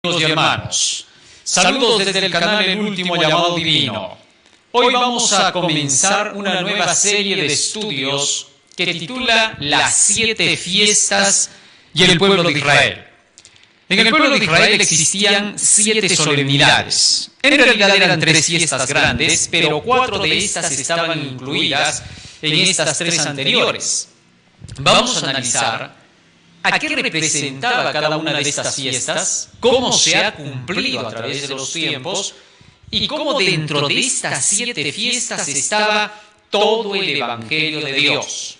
Amigos y hermanos, saludos desde el canal El Último Llamado Divino. Hoy vamos a comenzar una nueva serie de estudios que titula Las 7 fiestas y el pueblo de Israel. En el pueblo de Israel existían 7 solemnidades. En realidad eran 3 fiestas grandes, pero 4 de estas estaban incluidas en estas 3 anteriores. Vamos a analizar ¿a qué representaba cada una de estas fiestas? ¿Cómo se ha cumplido a través de los tiempos? Y cómo dentro de estas 7 fiestas estaba todo el Evangelio de Dios.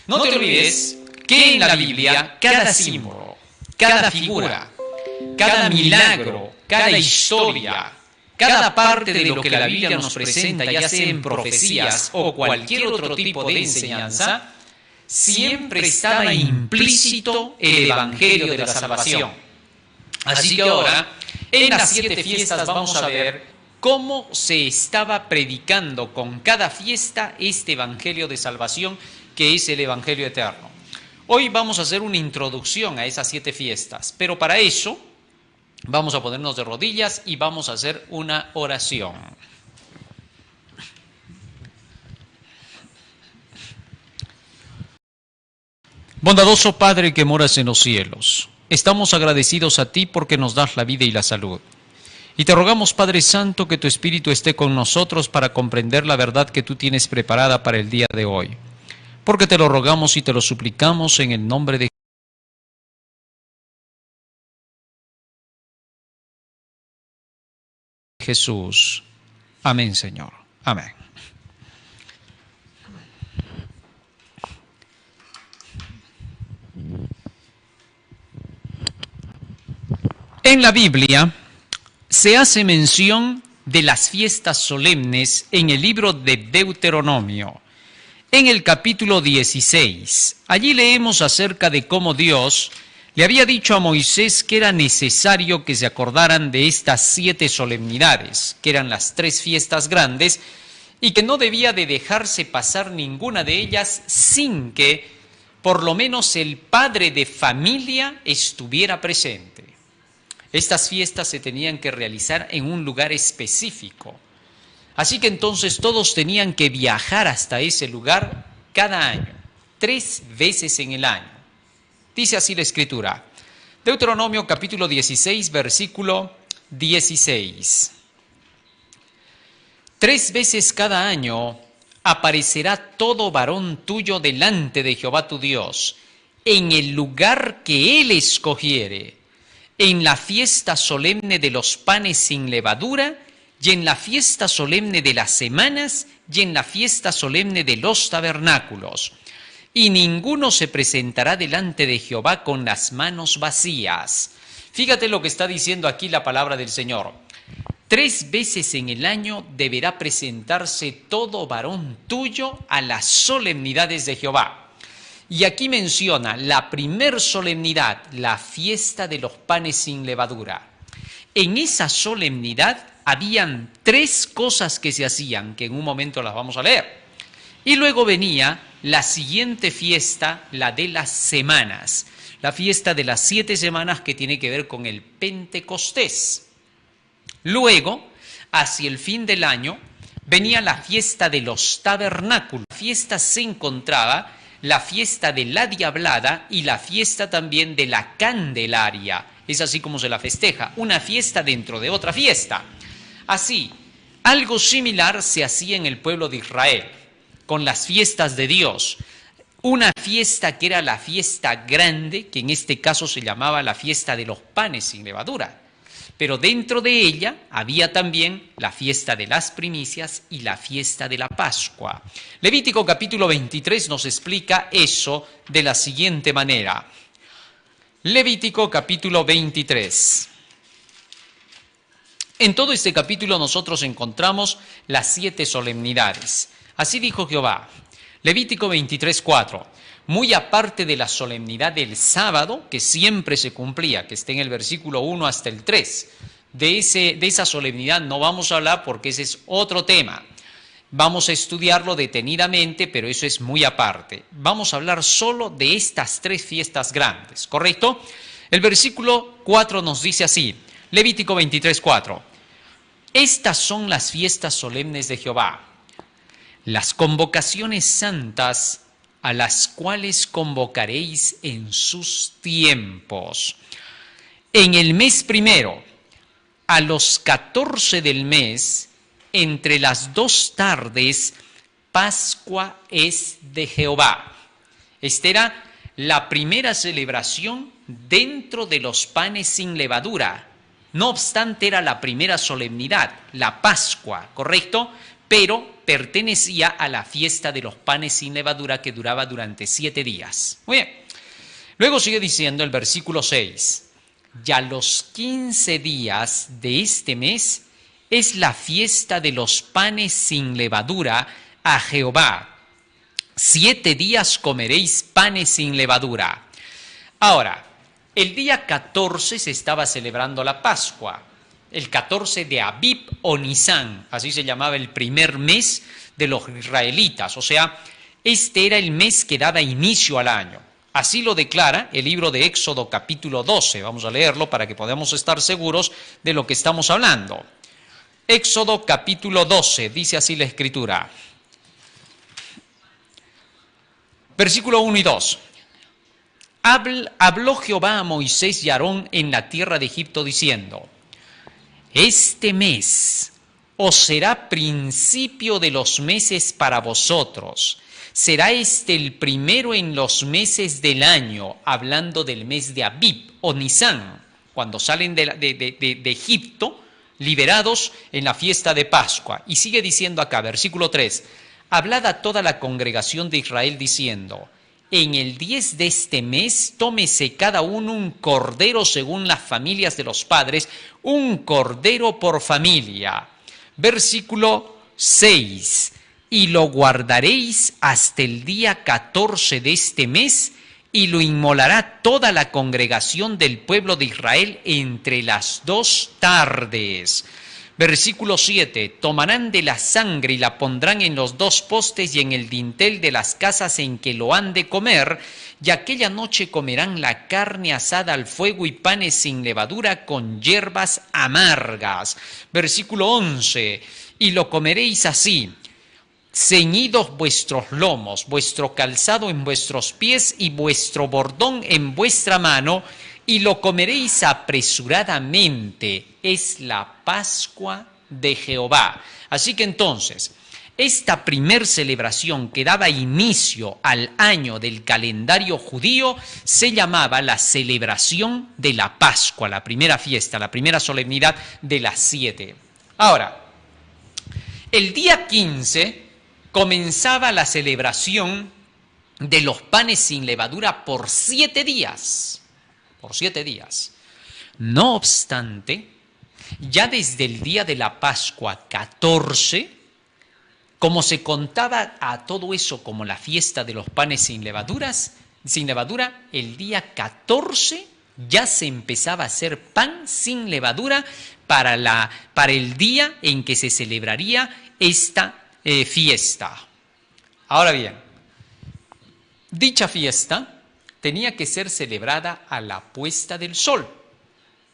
No te olvides que en la Biblia cada símbolo, cada figura, cada milagro, cada historia, cada parte de lo que la Biblia nos presenta, ya sea en profecías o cualquier otro tipo de enseñanza, siempre estaba implícito el Evangelio de la salvación. Así que ahora, en las 7 fiestas vamos a ver cómo se estaba predicando con cada fiesta este Evangelio de salvación, que es el Evangelio eterno. Hoy vamos a hacer una introducción a esas 7 fiestas, pero para eso vamos a ponernos de rodillas y vamos a hacer una oración. Bondadoso Padre que moras en los cielos, estamos agradecidos a ti porque nos das la vida y la salud. Y te rogamos, Padre Santo, que tu Espíritu esté con nosotros para comprender la verdad que tú tienes preparada para el día de hoy. Porque te lo rogamos y te lo suplicamos en el nombre de Jesús. Amén, Señor. Amén. En la Biblia se hace mención de las fiestas solemnes en el libro de Deuteronomio, en el capítulo 16. Allí leemos acerca de cómo Dios le había dicho a Moisés que era necesario que se acordaran de estas 7 solemnidades, que eran las 3 fiestas grandes, y que no debía de dejarse pasar ninguna de ellas sin que por lo menos el padre de familia estuviera presente. Estas fiestas se tenían que realizar en un lugar específico. Así que entonces todos tenían que viajar hasta ese lugar cada año, 3 veces en el año. Dice así la Escritura. Deuteronomio capítulo 16, versículo 16. 3 veces cada año aparecerá todo varón tuyo delante de Jehová tu Dios, en el lugar que él escogiere, en la fiesta solemne de los panes sin levadura, y en la fiesta solemne de las semanas, y en la fiesta solemne de los tabernáculos. Y ninguno se presentará delante de Jehová con las manos vacías. Fíjate lo que está diciendo aquí la palabra del Señor. 3 veces en el año deberá presentarse todo varón tuyo a las solemnidades de Jehová. Y aquí menciona la primer solemnidad, la fiesta de los panes sin levadura. En esa solemnidad habían 3 cosas que se hacían, que en un momento las vamos a leer. Y luego venía la siguiente fiesta, la de las semanas, la fiesta de las 7 semanas que tiene que ver con el Pentecostés. Luego, hacia el fin del año, venía la fiesta de los tabernáculos. La fiesta se encontraba la fiesta de la diablada y la fiesta también de la Candelaria. Es así como se la festeja, una fiesta dentro de otra fiesta. Así, algo similar se hacía en el pueblo de Israel, con las fiestas de Dios. Una fiesta que era la fiesta grande, que en este caso se llamaba la fiesta de los panes sin levadura. Pero dentro de ella había también la fiesta de las primicias y la fiesta de la Pascua. Levítico capítulo 23 nos explica eso de la siguiente manera. Levítico capítulo 23. En todo este capítulo nosotros encontramos las 7 solemnidades. Así dijo Jehová. Levítico 23, 4. Muy aparte de la solemnidad del sábado, que siempre se cumplía, que está en el versículo 1 hasta el 3. De esa solemnidad no vamos a hablar porque ese es otro tema. Vamos a estudiarlo detenidamente, pero eso es muy aparte. Vamos a hablar solo de estas 3 fiestas grandes, ¿correcto? El versículo 4 nos dice así: Levítico 23:4. Estas son las fiestas solemnes de Jehová, las convocaciones santas a las cuales convocaréis en sus tiempos. En el mes primero, a los 14 del mes, entre las 2 tardes, Pascua es de Jehová. Esta era la primera celebración dentro de los panes sin levadura. No obstante, era la primera solemnidad, la Pascua, ¿correcto? Pero pertenecía a la fiesta de los panes sin levadura que duraba durante 7 días. Muy bien. Luego sigue diciendo el versículo 6. Ya los 15 días de este mes es la fiesta de los panes sin levadura a Jehová. 7 días comeréis panes sin levadura. Ahora, el día 14 se estaba celebrando la Pascua, el 14 de Abib o Nisán, así se llamaba el primer mes de los israelitas, o sea, este era el mes que daba inicio al año. Así lo declara el libro de Éxodo capítulo 12, vamos a leerlo para que podamos estar seguros de lo que estamos hablando. Éxodo capítulo 12, dice así la Escritura. Versículo 1 y 2. Habló Jehová a Moisés y a Aarón en la tierra de Egipto diciendo: este mes os será principio de los meses para vosotros. Será este el primero en los meses del año, hablando del mes de Abib o Nisán, cuando salen de Egipto, liberados en la fiesta de Pascua. Y sigue diciendo acá, versículo 3, hablad a toda la congregación de Israel diciendo: en el 10 de este mes, tómese cada uno un cordero según las familias de los padres, un cordero por familia. Versículo 6. Y lo guardaréis hasta el día 14 de este mes, y lo inmolará toda la congregación del pueblo de Israel entre las 2 tardes. Versículo 7. Tomarán de la sangre y la pondrán en los 2 postes y en el dintel de las casas en que lo han de comer, y aquella noche comerán la carne asada al fuego y panes sin levadura con hierbas amargas. Versículo 11. Y lo comeréis así: ceñidos vuestros lomos, vuestro calzado en vuestros pies y vuestro bordón en vuestra mano, y lo comeréis apresuradamente. Es la Pascua de Jehová. Así que entonces, esta primer celebración que daba inicio al año del calendario judío se llamaba la celebración de la Pascua, la primera fiesta, la primera solemnidad de las 7. Ahora, el día 15 comenzaba la celebración de los panes sin levadura por 7 días. Por 7 días. No obstante, ya desde el día de la Pascua 14, como se contaba a todo eso como la fiesta de los panes sin levadura, el día 14 ya se empezaba a hacer pan sin levadura para el día en que se celebraría esta fiesta. Ahora bien, dicha fiesta tenía que ser celebrada a la puesta del sol.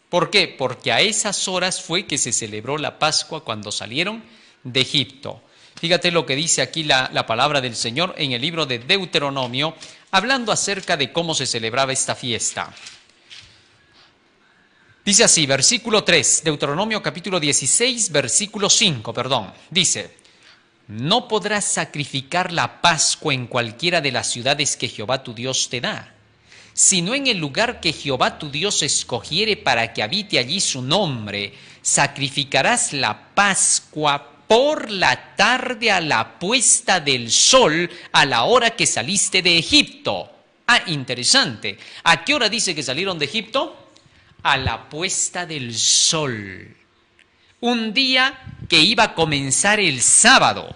¿Por qué? Porque a esas horas fue que se celebró la Pascua cuando salieron de Egipto. Fíjate lo que dice aquí la palabra del Señor en el libro de Deuteronomio, hablando acerca de cómo se celebraba esta fiesta. Dice así, versículo 3, Deuteronomio capítulo 16, versículo 5, dice: no podrás sacrificar la Pascua en cualquiera de las ciudades que Jehová tu Dios te da, sino en el lugar que Jehová tu Dios escogiere para que habite allí su nombre. Sacrificarás la Pascua por la tarde a la puesta del sol, a la hora que saliste de Egipto. Ah, interesante. ¿A qué hora dice que salieron de Egipto? A la puesta del sol. Un día que iba a comenzar el sábado.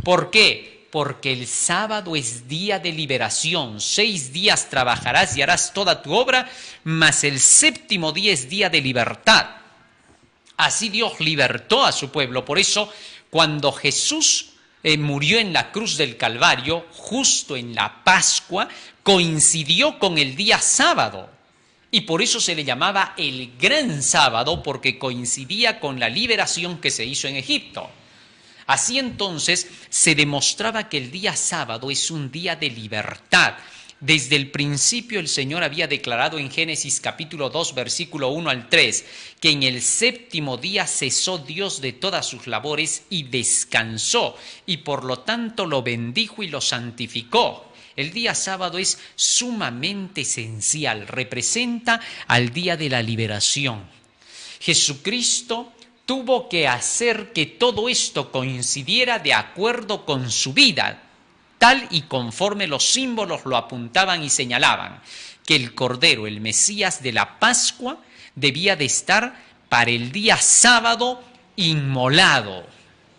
¿Por qué? Porque el sábado es día de liberación. 6 días trabajarás y harás toda tu obra, mas el 7º día es día de libertad. Así Dios libertó a su pueblo. Por eso, cuando Jesús murió en la cruz del Calvario, justo en la Pascua, coincidió con el día sábado. y por eso se le llamaba el Gran Sábado, porque coincidía con la liberación que se hizo en Egipto. Así entonces se demostraba que el día sábado es un día de libertad. Desde el principio el Señor había declarado en Génesis capítulo 2, versículo 1 al 3, que en el séptimo día cesó Dios de todas sus labores y descansó, y por lo tanto lo bendijo y lo santificó. El día sábado es sumamente esencial, representa al día de la liberación. Jesucristo tuvo que hacer que todo esto coincidiera de acuerdo con su vida, tal y conforme los símbolos lo apuntaban y señalaban, que el Cordero, el Mesías de la Pascua, debía de estar para el día sábado inmolado.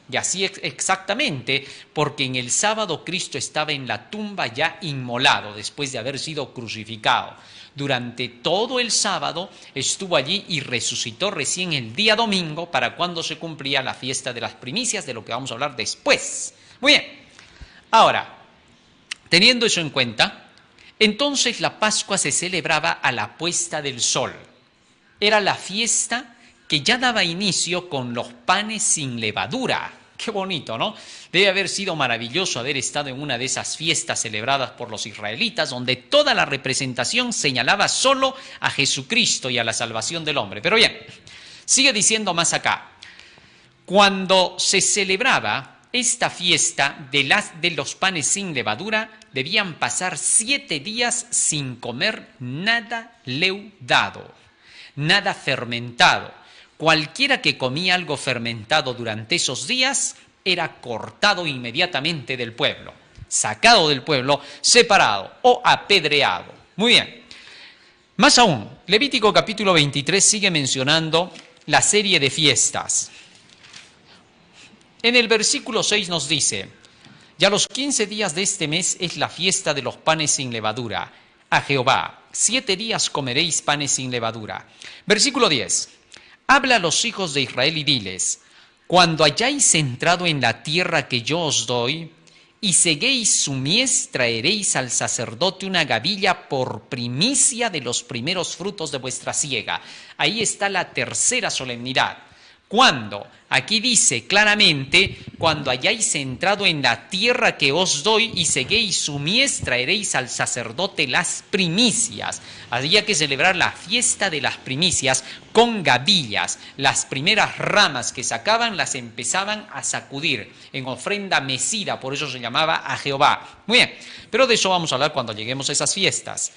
Y así exactamente, porque en el sábado Cristo estaba en la tumba ya inmolado, después de haber sido crucificado. Durante todo el sábado estuvo allí y resucitó recién el día domingo, para cuando se cumplía la fiesta de las primicias, de lo que vamos a hablar después. Muy bien, ahora, teniendo eso en cuenta, entonces la Pascua se celebraba a la puesta del sol. Era la fiesta que ya daba inicio con los panes sin levadura. Qué bonito, ¿no? Debe haber sido maravilloso haber estado en una de esas fiestas celebradas por los israelitas, donde toda la representación señalaba solo a Jesucristo y a la salvación del hombre. Pero bien, sigue diciendo más acá. Cuando se celebraba esta fiesta de los panes sin levadura, debían pasar 7 días sin comer nada leudado, nada fermentado. Cualquiera que comía algo fermentado durante esos días era cortado inmediatamente del pueblo, sacado del pueblo, separado o apedreado. Muy bien. Más aún, Levítico capítulo 23 sigue mencionando la serie de fiestas. En el versículo 6 nos dice: y a los 15 días de este mes es la fiesta de los panes sin levadura a Jehová. 7 días comeréis panes sin levadura. Versículo 10. Habla a los hijos de Israel y diles: cuando hayáis entrado en la tierra que yo os doy, y seguéis su mies, traeréis al sacerdote una gavilla por primicia de los primeros frutos de vuestra siega. Ahí está la tercera solemnidad. ¿Cuándo? Aquí dice claramente: cuando hayáis entrado en la tierra que os doy y seguéis su mies, traeréis al sacerdote las primicias. Había que celebrar la fiesta de las primicias con gavillas. Las primeras ramas que sacaban las empezaban a sacudir en ofrenda mecida, por eso se llamaba a Jehová. Muy bien, pero de eso vamos a hablar cuando lleguemos a esas fiestas.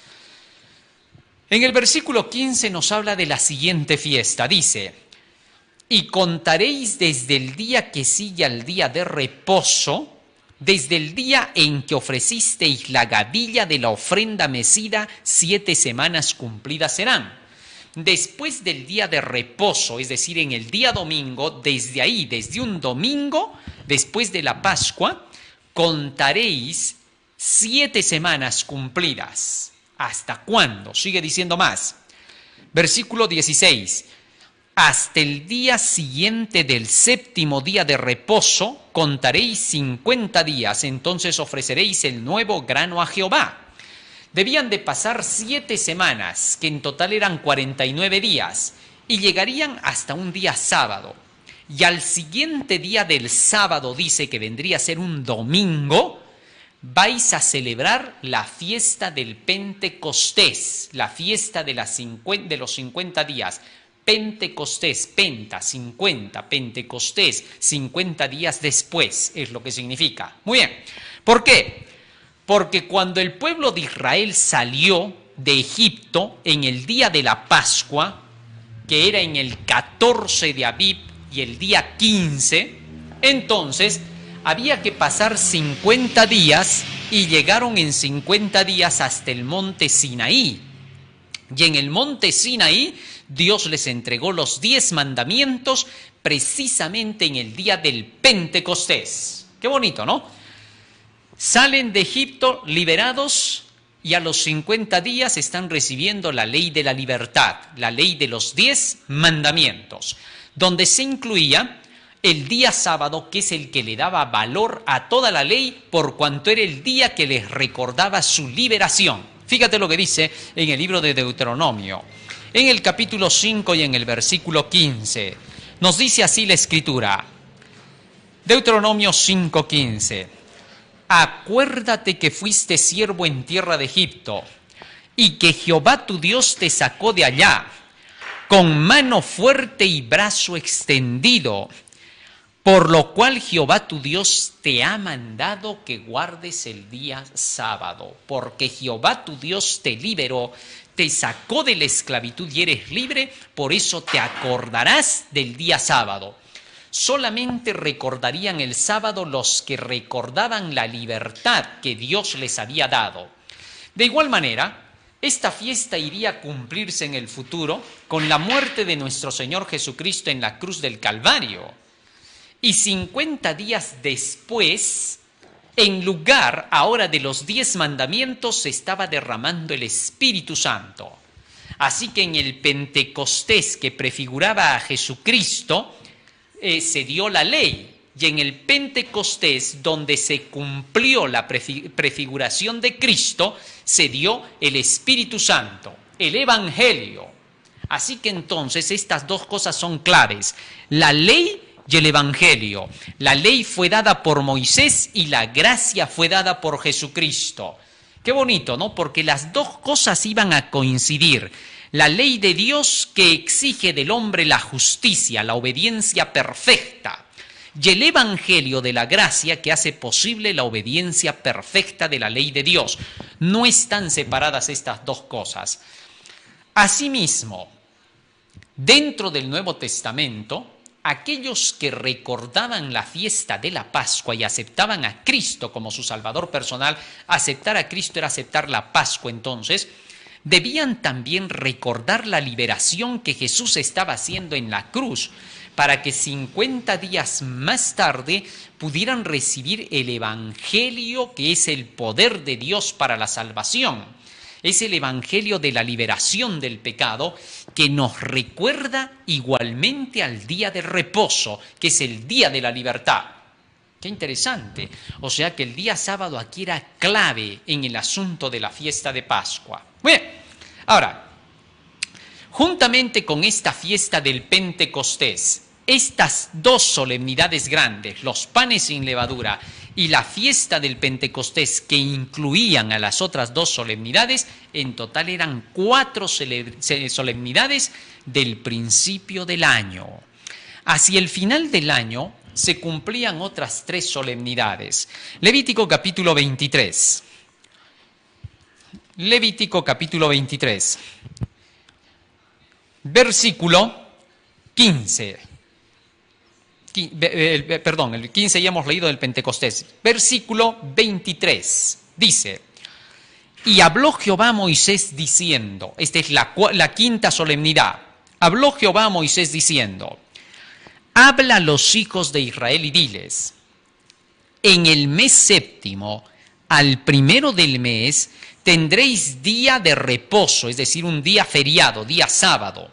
En el versículo 15 nos habla de la siguiente fiesta. Dice: y contaréis desde el día que sigue al día de reposo, desde el día en que ofrecisteis la gavilla de la ofrenda mecida, 7 semanas cumplidas serán. Después del día de reposo, es decir, en el día domingo, desde ahí, desde un domingo, después de la Pascua, contaréis 7 semanas cumplidas. ¿Hasta cuándo? Sigue diciendo más. Versículo 16. Hasta el día siguiente del séptimo día de reposo contaréis 50 días, entonces ofreceréis el nuevo grano a Jehová. Debían de pasar 7 semanas, que en total eran 49 días, y llegarían hasta un día sábado. Y al siguiente día del sábado, dice que vendría a ser un domingo, vais a celebrar la fiesta del Pentecostés, la fiesta de los 50 días. Pentecostés, penta, 50, Pentecostés, 50 días después, es lo que significa. Muy bien, ¿por qué? Porque cuando el pueblo de Israel salió de Egipto en el día de la Pascua, que era en el 14 de Abib y el día 15, entonces había que pasar 50 días y llegaron en 50 días hasta el monte Sinaí. Y en el monte Sinaí Dios les entregó los 10 mandamientos precisamente en el día del Pentecostés. Qué bonito, ¿no? Salen de Egipto liberados y a los 50 días están recibiendo la ley de la libertad, la ley de los 10 mandamientos, donde se incluía el día sábado, que es el que le daba valor a toda la ley por cuanto era el día que les recordaba su liberación. Fíjate lo que dice en el libro de Deuteronomio, en el capítulo 5 y en el versículo 15. Nos dice así la Escritura, Deuteronomio 5:15. Acuérdate que fuiste siervo en tierra de Egipto y que Jehová tu Dios te sacó de allá con mano fuerte y brazo extendido, por lo cual Jehová tu Dios te ha mandado que guardes el día sábado, porque Jehová tu Dios te liberó, te sacó de la esclavitud y eres libre, por eso te acordarás del día sábado. Solamente recordarían el sábado los que recordaban la libertad que Dios les había dado. De igual manera, esta fiesta iría a cumplirse en el futuro con la muerte de nuestro Señor Jesucristo en la cruz del Calvario. Y 50 días después, en lugar ahora de los 10 mandamientos, se estaba derramando el Espíritu Santo. Así que en el Pentecostés que prefiguraba a Jesucristo, se dio la ley. Y en el Pentecostés, donde se cumplió la prefiguración de Cristo, se dio el Espíritu Santo, el Evangelio. Así que entonces estas dos cosas son claves: la ley y el Evangelio. La ley fue dada por Moisés y la gracia fue dada por Jesucristo. Qué bonito, ¿no? Porque las dos cosas iban a coincidir. La ley de Dios que exige del hombre la justicia, la obediencia perfecta. Y el Evangelio de la gracia que hace posible la obediencia perfecta de la ley de Dios. No están separadas estas dos cosas. Asimismo, dentro del Nuevo Testamento, aquellos que recordaban la fiesta de la Pascua y aceptaban a Cristo como su Salvador personal, aceptar a Cristo era aceptar la Pascua entonces, debían también recordar la liberación que Jesús estaba haciendo en la cruz, para que 50 días más tarde pudieran recibir el Evangelio, que es el poder de Dios para la salvación. Es el Evangelio de la liberación del pecado, que nos recuerda igualmente al día de reposo, que es el día de la libertad. Qué interesante. O sea que el día sábado aquí era clave en el asunto de la fiesta de Pascua. Bien, ahora, juntamente con esta fiesta del Pentecostés, estas dos solemnidades grandes, los panes sin levadura y la fiesta del Pentecostés, que incluían a las otras dos solemnidades, en total eran 4 solemnidades del principio del año. Hacia el final del año se cumplían otras 3 solemnidades. Levítico capítulo 23. Levítico capítulo 23. Versículo 15. Perdón, el 15 ya hemos leído del Pentecostés. Versículo 23 dice: y habló Jehová a Moisés diciendo, esta es la quinta solemnidad, habló Jehová a Moisés diciendo, habla a los hijos de Israel y diles, en el mes séptimo, al primero del mes, tendréis día de reposo, es decir, un día feriado, día sábado,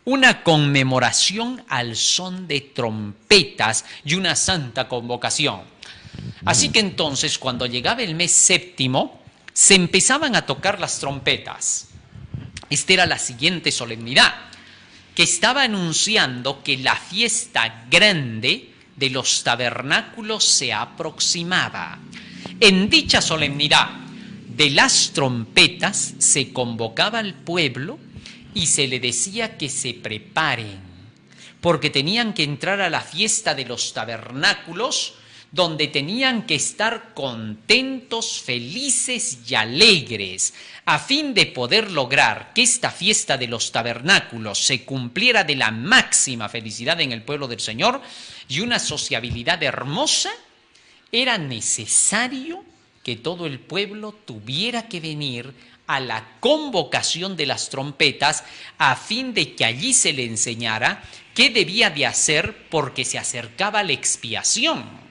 una conmemoración al son de trompetas y una santa convocación. Así que entonces, cuando llegaba el mes séptimo, se empezaban a tocar las trompetas. Esta era la siguiente solemnidad, que estaba anunciando que la fiesta grande de los tabernáculos se aproximaba. En dicha solemnidad de las trompetas se convocaba al pueblo y se le decía que se preparen, porque tenían que entrar a la fiesta de los tabernáculos, donde tenían que estar contentos, felices y alegres, a fin de poder lograr que esta fiesta de los tabernáculos se cumpliera de la máxima felicidad en el pueblo del Señor y una sociabilidad hermosa. Era necesario que todo el pueblo tuviera que venir a la convocación de las trompetas a fin de que allí se le enseñara qué debía de hacer, porque se acercaba la expiación.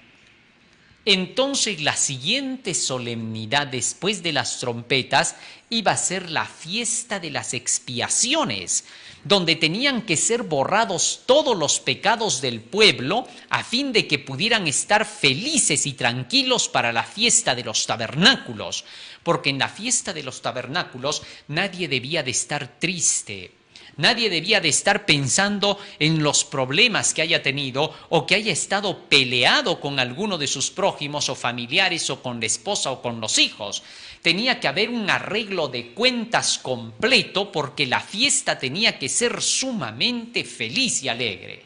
Entonces la siguiente solemnidad después de las trompetas iba a ser la fiesta de las expiaciones, donde tenían que ser borrados todos los pecados del pueblo a fin de que pudieran estar felices y tranquilos para la fiesta de los tabernáculos, porque en la fiesta de los tabernáculos nadie debía de estar triste. Nadie debía de estar pensando en los problemas que haya tenido o que haya estado peleado con alguno de sus prójimos o familiares o con la esposa o con los hijos. Tenía que haber un arreglo de cuentas completo porque la fiesta tenía que ser sumamente feliz y alegre.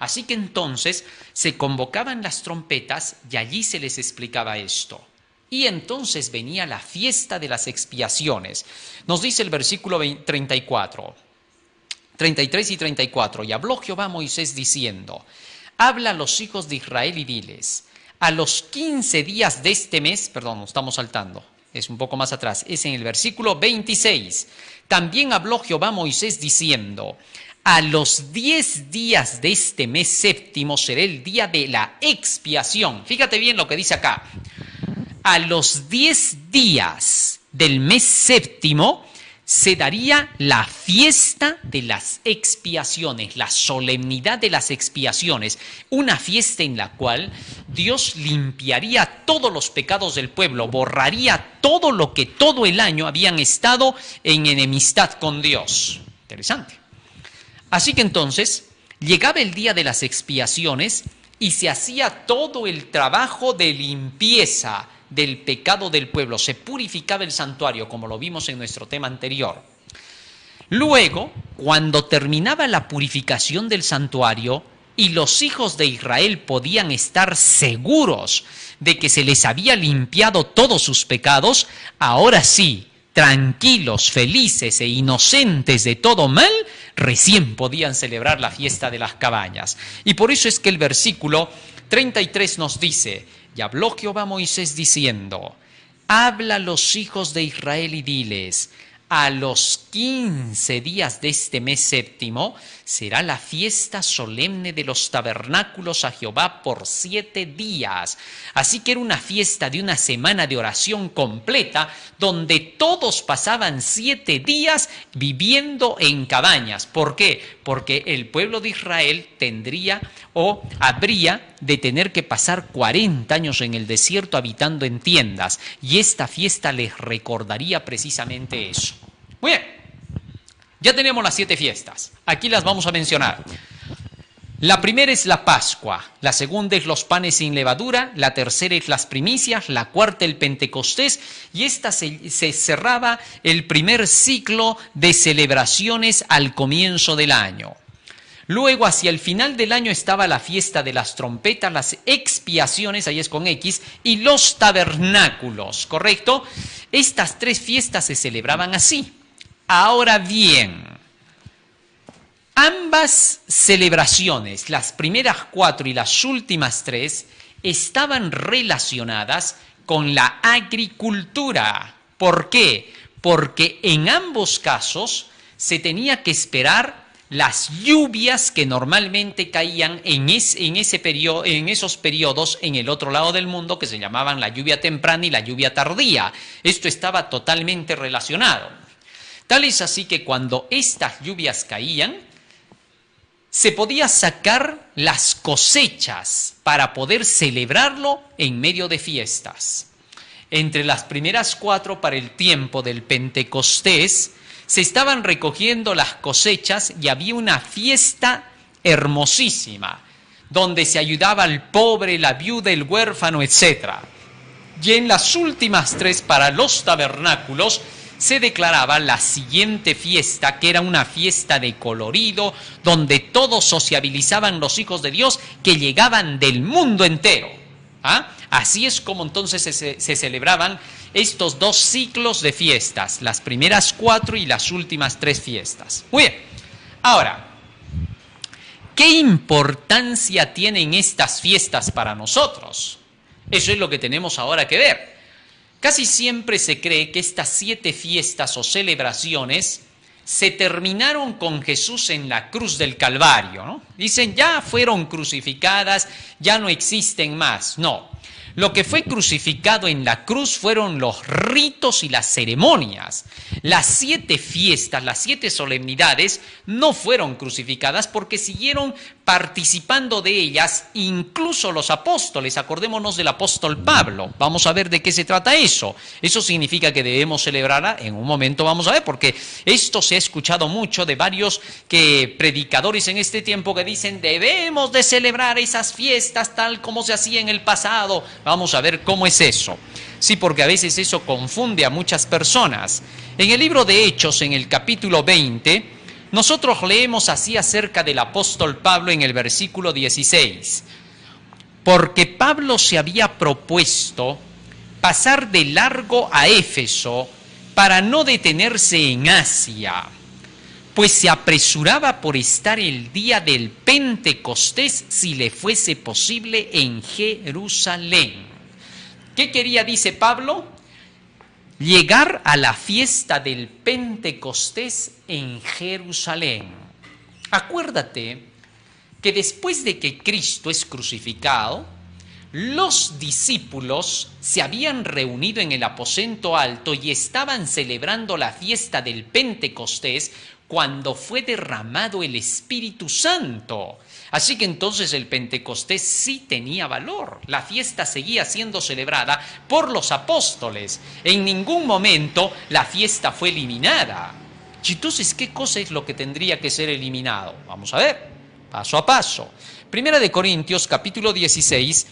Así que entonces se convocaban las trompetas y allí se les explicaba esto. Y entonces venía la fiesta de las expiaciones. Nos dice el versículo 33 y 34, y habló Jehová a Moisés diciendo, habla a los hijos de Israel y diles, a los 15 días de este mes, perdón, estamos saltando, es un poco más atrás, es en el versículo 26, también habló Jehová a Moisés diciendo, a los 10 días de este mes séptimo será el día de la expiación. Fíjate bien lo que dice acá, a los 10 días del mes séptimo, se daría la fiesta de las expiaciones, la solemnidad de las expiaciones, una fiesta en la cual Dios limpiaría todos los pecados del pueblo, borraría todo lo que todo el año habían estado en enemistad con Dios. Interesante. Así que entonces llegaba el día de las expiaciones y se hacía todo el trabajo de limpieza del pecado del pueblo, se purificaba el santuario, como lo vimos en nuestro tema anterior. Luego, cuando terminaba la purificación del santuario y los hijos de Israel podían estar seguros de que se les había limpiado todos sus pecados, ahora sí, tranquilos, felices e inocentes de todo mal, recién podían celebrar la fiesta de las cabañas. Y por eso es que el versículo 33 nos dice, y habló Jehová a Moisés diciendo, habla a los hijos de Israel y diles, a los 15 días de este mes séptimo será la fiesta solemne de los tabernáculos a Jehová por 7 días. Así que era una fiesta de una semana de oración completa donde todos pasaban 7 días viviendo en cabañas. ¿Por qué? Porque el pueblo de Israel tendría o habría de tener que pasar 40 años en el desierto habitando en tiendas. Y esta fiesta les recordaría precisamente eso. Muy bien, ya tenemos las 7 fiestas. Aquí las vamos a mencionar. La primera es la Pascua, la segunda es los panes sin levadura, la tercera es las primicias, la cuarta el Pentecostés, y esta se cerraba el primer ciclo de celebraciones al comienzo del año. Luego, hacia el final del año estaba la fiesta de las trompetas, las expiaciones, ahí es con X, y los tabernáculos, ¿correcto? Estas 3 fiestas se celebraban así. Ahora bien, ambas celebraciones, las primeras 4 y las últimas 3, estaban relacionadas con la agricultura. ¿Por qué? Porque en ambos casos se tenía que esperar las lluvias que normalmente caían en esos periodos en el otro lado del mundo, que se llamaban la lluvia temprana y la lluvia tardía. Esto estaba totalmente relacionado. Tal es así que cuando estas lluvias caían, se podía sacar las cosechas para poder celebrarlo en medio de fiestas. Entre las primeras 4 para el tiempo del Pentecostés, se estaban recogiendo las cosechas y había una fiesta hermosísima, donde se ayudaba al pobre, la viuda, el huérfano, etc. Y en las últimas 3 para los tabernáculos, se declaraba la siguiente fiesta, que era una fiesta de colorido, donde todos sociabilizaban los hijos de Dios que llegaban del mundo entero. Así es como entonces se celebraban estos 2 ciclos de fiestas, las primeras 4 y las últimas 3 fiestas. Muy bien, ahora, ¿qué importancia tienen estas fiestas para nosotros? Eso es lo que tenemos ahora que ver. Casi siempre se cree que estas 7 fiestas o celebraciones se terminaron con Jesús en la cruz del Calvario, ¿no? Dicen, ya fueron crucificadas, ya no existen más. No, Lo que fue crucificado en la cruz fueron los ritos y las ceremonias. Las 7 fiestas, las 7 solemnidades no fueron crucificadas porque siguieron participando de ellas incluso los apóstoles. Acordémonos del apóstol Pablo. Vamos a ver de qué se trata eso. Eso significa que debemos celebrarla. En un momento vamos a ver, porque esto se ha escuchado mucho de varios predicadores en este tiempo que dicen debemos de celebrar esas fiestas tal como se hacía en el pasado. Vamos a ver cómo es eso. Sí, porque a veces eso confunde a muchas personas. En el libro de Hechos, en el capítulo 20, nosotros leemos así acerca del apóstol Pablo en el versículo 16. Porque Pablo se había propuesto pasar de largo a Éfeso para no detenerse en Asia, pues se apresuraba por estar el día del Pentecostés, si le fuese posible, en Jerusalén. ¿Qué quería, dice Pablo? Llegar a la fiesta del Pentecostés en Jerusalén. Acuérdate que después de que Cristo es crucificado, los discípulos se habían reunido en el aposento alto y estaban celebrando la fiesta del Pentecostés cuando fue derramado el Espíritu Santo. Así que entonces el Pentecostés sí tenía valor. La fiesta seguía siendo celebrada por los apóstoles. En ningún momento la fiesta fue eliminada. Entonces, ¿qué cosa es lo que tendría que ser eliminado? Vamos a ver, paso a paso. Primera de Corintios, capítulo 16,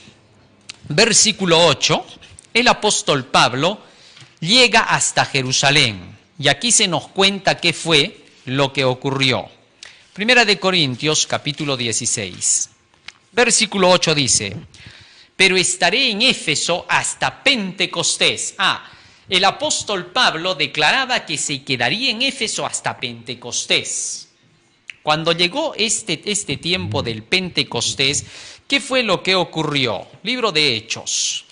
versículo 8, el apóstol Pablo llega hasta Jerusalén. Y aquí se nos cuenta qué fue lo que ocurrió. Primera de Corintios, capítulo 16, versículo 8 dice: pero estaré en Éfeso hasta Pentecostés. El apóstol Pablo declaraba que se quedaría en Éfeso hasta Pentecostés. Cuando llegó este tiempo del Pentecostés, ¿qué fue lo que ocurrió? Libro de Hechos.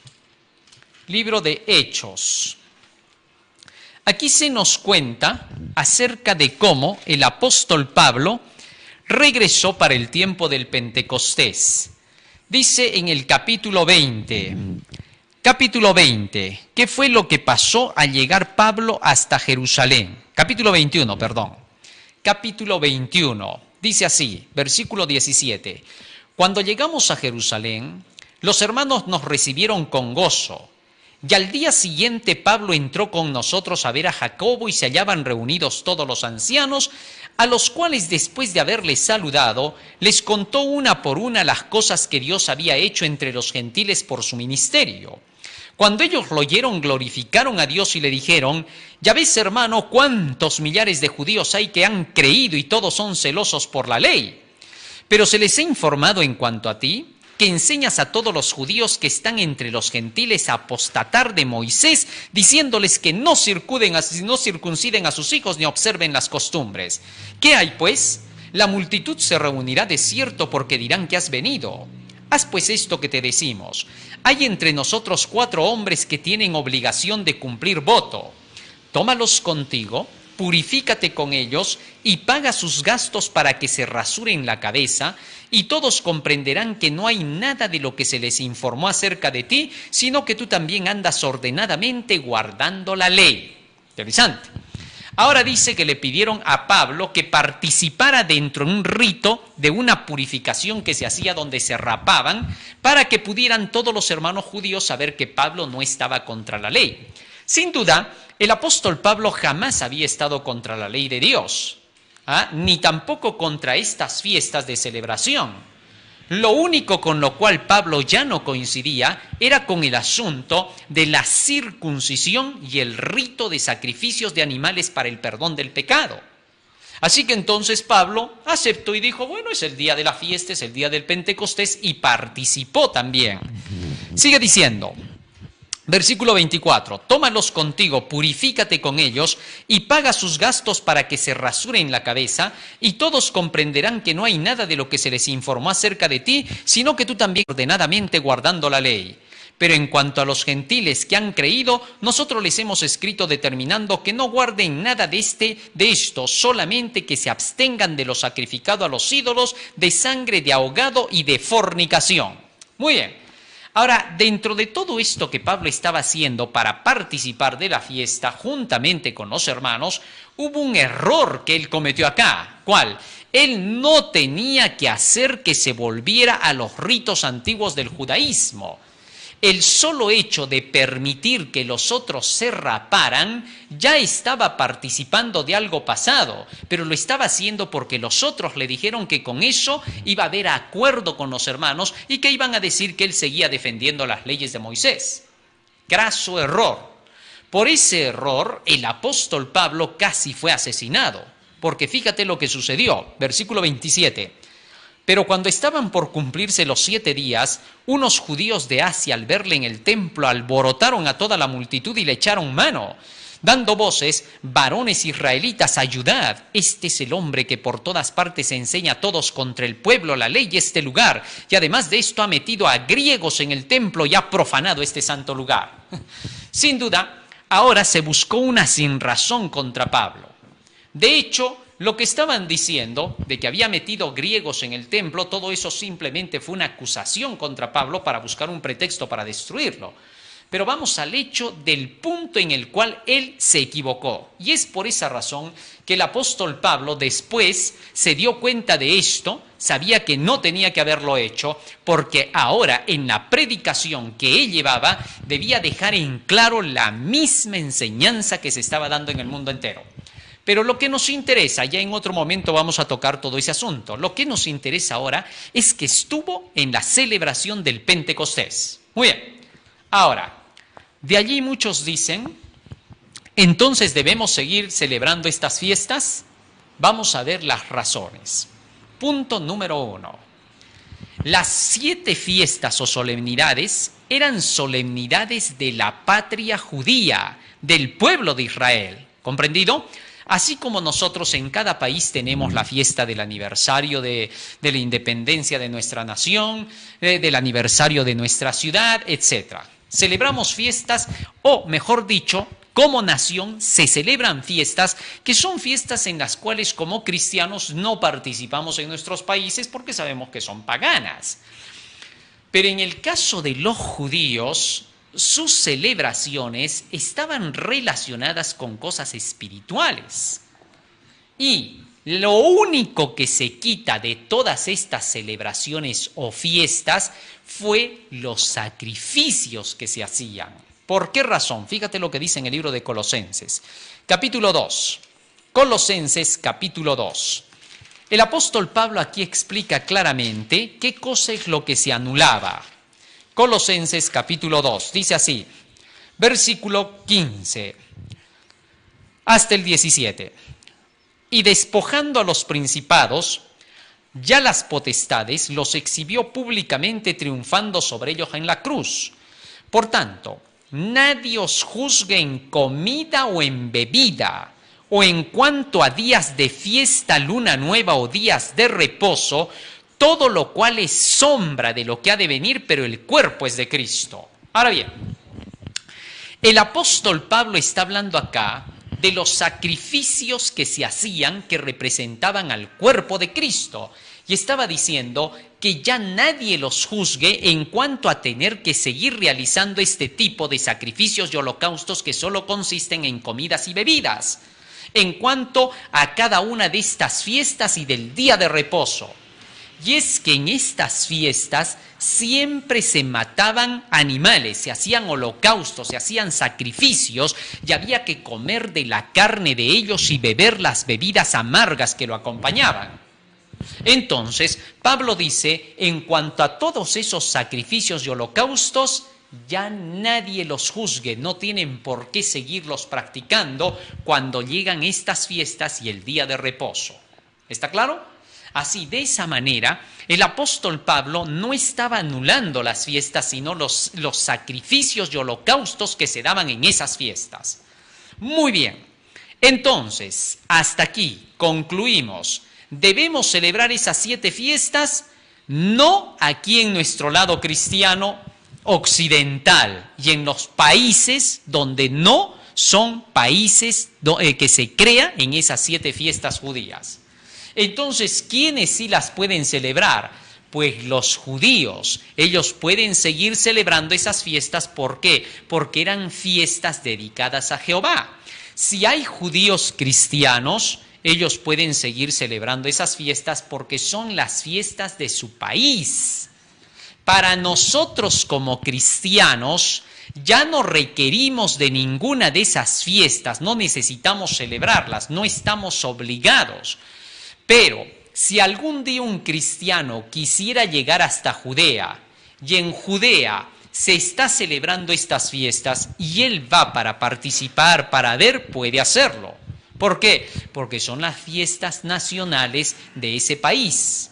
Libro de Hechos. Aquí se nos cuenta acerca de cómo el apóstol Pablo regresó para el tiempo del Pentecostés. Dice en el capítulo 20, ¿qué fue lo que pasó al llegar Pablo hasta Jerusalén? Capítulo 21, dice así, versículo 17. Cuando llegamos a Jerusalén, los hermanos nos recibieron con gozo. Y al día siguiente Pablo entró con nosotros a ver a Jacobo y se hallaban reunidos todos los ancianos, a los cuales después de haberles saludado, les contó una por una las cosas que Dios había hecho entre los gentiles por su ministerio. Cuando ellos lo oyeron, glorificaron a Dios y le dijeron: ya ves, hermano, cuántos millares de judíos hay que han creído y todos son celosos por la ley. Pero se les ha informado en cuanto a ti, que enseñas a todos los judíos que están entre los gentiles a apostatar de Moisés, diciéndoles que no circunciden a sus hijos ni observen las costumbres. ¿Qué hay, pues? La multitud se reunirá de cierto porque dirán que has venido. Haz pues esto que te decimos. Hay entre nosotros 4 hombres que tienen obligación de cumplir voto. Tómalos contigo, purifícate con ellos y paga sus gastos para que se rasuren la cabeza, y todos comprenderán que no hay nada de lo que se les informó acerca de ti, sino que tú también andas ordenadamente guardando la ley. Interesante. Ahora dice que le pidieron a Pablo que participara dentro de un rito de una purificación que se hacía donde se rapaban, para que pudieran todos los hermanos judíos saber que Pablo no estaba contra la ley. Sin duda, el apóstol Pablo jamás había estado contra la ley de Dios, ni tampoco contra estas fiestas de celebración. Lo único con lo cual Pablo ya no coincidía era con el asunto de la circuncisión y el rito de sacrificios de animales para el perdón del pecado. Así que entonces Pablo aceptó y dijo: bueno, es el día de la fiesta, es el día del Pentecostés, y participó también. Sigue diciendo, versículo 24, tómalos contigo, purifícate con ellos y paga sus gastos para que se rasuren la cabeza, y todos comprenderán que no hay nada de lo que se les informó acerca de ti, sino que tú también ordenadamente guardando la ley. Pero en cuanto a los gentiles que han creído, nosotros les hemos escrito determinando que no guarden nada de esto, solamente que se abstengan de lo sacrificado a los ídolos, de sangre, de ahogado y de fornicación. Muy bien. Ahora, dentro de todo esto que Pablo estaba haciendo para participar de la fiesta juntamente con los hermanos, hubo un error que él cometió acá. ¿Cuál? Él no tenía que hacer que se volviera a los ritos antiguos del judaísmo. El solo hecho de permitir que los otros se raparan ya estaba participando de algo pasado, pero lo estaba haciendo porque los otros le dijeron que con eso iba a haber acuerdo con los hermanos y que iban a decir que él seguía defendiendo las leyes de Moisés. Graso error. Por ese error, el apóstol Pablo casi fue asesinado, porque fíjate lo que sucedió, versículo 27. Pero cuando estaban por cumplirse los 7 días, unos judíos de Asia al verle en el templo alborotaron a toda la multitud y le echaron mano, dando voces: varones israelitas, ayudad. Este es el hombre que por todas partes enseña a todos contra el pueblo la ley y este lugar. Y además de esto ha metido a griegos en el templo y ha profanado este santo lugar. Sin duda, ahora se buscó una sinrazón contra Pablo. De hecho, lo que estaban diciendo de que había metido griegos en el templo, todo eso simplemente fue una acusación contra Pablo para buscar un pretexto para destruirlo. Pero vamos al hecho del punto en el cual él se equivocó. Y es por esa razón que el apóstol Pablo después se dio cuenta de esto, sabía que no tenía que haberlo hecho, porque ahora en la predicación que él llevaba debía dejar en claro la misma enseñanza que se estaba dando en el mundo entero. Pero lo que nos interesa, ya en otro momento vamos a tocar todo ese asunto, lo que nos interesa ahora es que estuvo en la celebración del Pentecostés. Muy bien, ahora, de allí muchos dicen, entonces debemos seguir celebrando estas fiestas. Vamos a ver las razones. Punto número 1. Las 7 fiestas o solemnidades eran solemnidades de la patria judía, del pueblo de Israel. ¿Comprendido? Así como nosotros en cada país tenemos la fiesta del aniversario de la independencia de nuestra nación, del aniversario de nuestra ciudad, etc. Celebramos fiestas, o mejor dicho, como nación se celebran fiestas que son fiestas en las cuales como cristianos no participamos en nuestros países porque sabemos que son paganas. Pero en el caso de los judíos, sus celebraciones estaban relacionadas con cosas espirituales. Y lo único que se quita de todas estas celebraciones o fiestas fue los sacrificios que se hacían. ¿Por qué razón? Fíjate lo que dice en el libro de Colosenses, capítulo 2. Colosenses, capítulo 2. El apóstol Pablo aquí explica claramente qué cosa es lo que se anulaba. Colosenses capítulo 2, dice así, versículo 15 hasta el 17. Y despojando a los principados, ya las potestades los exhibió públicamente triunfando sobre ellos en la cruz. Por tanto, nadie os juzgue en comida o en bebida, o en cuanto a días de fiesta, luna nueva o días de reposo, todo lo cual es sombra de lo que ha de venir, pero el cuerpo es de Cristo. Ahora bien, el apóstol Pablo está hablando acá de los sacrificios que se hacían que representaban al cuerpo de Cristo. Y estaba diciendo que ya nadie los juzgue en cuanto a tener que seguir realizando este tipo de sacrificios y holocaustos que solo consisten en comidas y bebidas, en cuanto a cada una de estas fiestas y del día de reposo. Y es que en estas fiestas siempre se mataban animales, se hacían holocaustos, se hacían sacrificios y había que comer de la carne de ellos y beber las bebidas amargas que lo acompañaban. Entonces, Pablo dice, en cuanto a todos esos sacrificios y holocaustos, ya nadie los juzgue, no tienen por qué seguirlos practicando cuando llegan estas fiestas y el día de reposo. ¿Está claro? Así, de esa manera, el apóstol Pablo no estaba anulando las fiestas, sino los sacrificios y holocaustos que se daban en esas fiestas. Muy bien, entonces, hasta aquí concluimos. ¿Debemos celebrar esas 7 fiestas? No aquí en nuestro lado cristiano occidental y en los países donde no son países que se crea en esas 7 fiestas judías. Entonces, ¿quiénes sí las pueden celebrar? Pues los judíos, ellos pueden seguir celebrando esas fiestas. ¿Por qué? Porque eran fiestas dedicadas a Jehová. Si hay judíos cristianos, ellos pueden seguir celebrando esas fiestas porque son las fiestas de su país. Para nosotros como cristianos, ya no requerimos de ninguna de esas fiestas, no necesitamos celebrarlas, no estamos obligados. Pero si algún día un cristiano quisiera llegar hasta Judea y en Judea se está celebrando estas fiestas y él va para participar, para ver, puede hacerlo. ¿Por qué? Porque son las fiestas nacionales de ese país.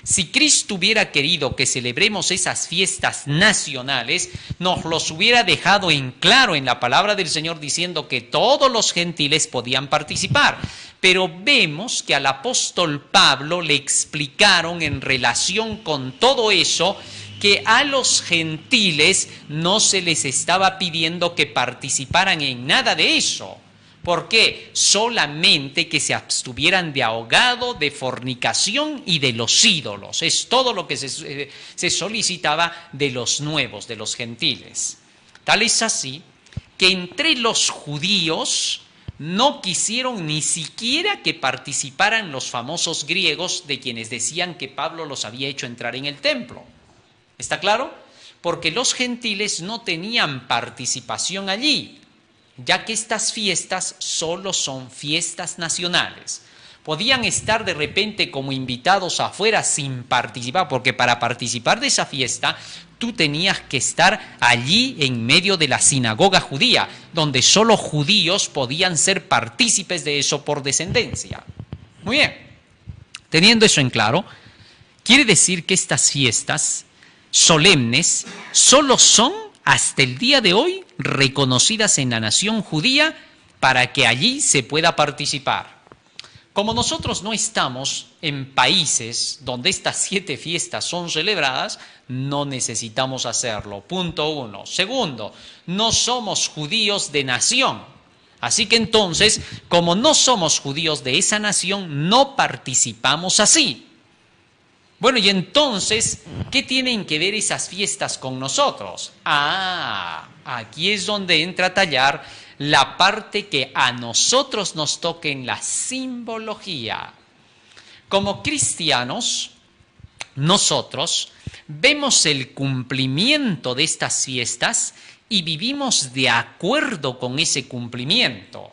Si Cristo hubiera querido que celebremos esas fiestas nacionales, nos los hubiera dejado en claro en la palabra del Señor diciendo que todos los gentiles podían participar. Pero vemos que al apóstol Pablo le explicaron en relación con todo eso que a los gentiles no se les estaba pidiendo que participaran en nada de eso. ¿Por qué? Solamente que se abstuvieran de ahogado, de fornicación y de los ídolos. Es todo lo que se solicitaba de los nuevos, de los gentiles. Tal es así que entre los judíos no quisieron ni siquiera que participaran los famosos griegos de quienes decían que Pablo los había hecho entrar en el templo. ¿Está claro? Porque los gentiles no tenían participación allí, ya que estas fiestas solo son fiestas nacionales. Podían estar de repente como invitados afuera sin participar, porque para participar de esa fiesta tú tenías que estar allí en medio de la sinagoga judía, donde solo judíos podían ser partícipes de eso por descendencia. Muy bien, teniendo eso en claro, quiere decir que estas fiestas solemnes solo son hasta el día de hoy reconocidas en la nación judía para que allí se pueda participar. Como nosotros no estamos en países donde estas 7 fiestas son celebradas, no necesitamos hacerlo. Punto 1. Segundo, no somos judíos de nación. Así que entonces, como no somos judíos de esa nación, no participamos así. Bueno, y entonces, ¿qué tienen que ver esas fiestas con nosotros? Aquí es donde entra a tallar la parte que a nosotros nos toca en la simbología. Como cristianos, nosotros vemos el cumplimiento de estas fiestas y vivimos de acuerdo con ese cumplimiento.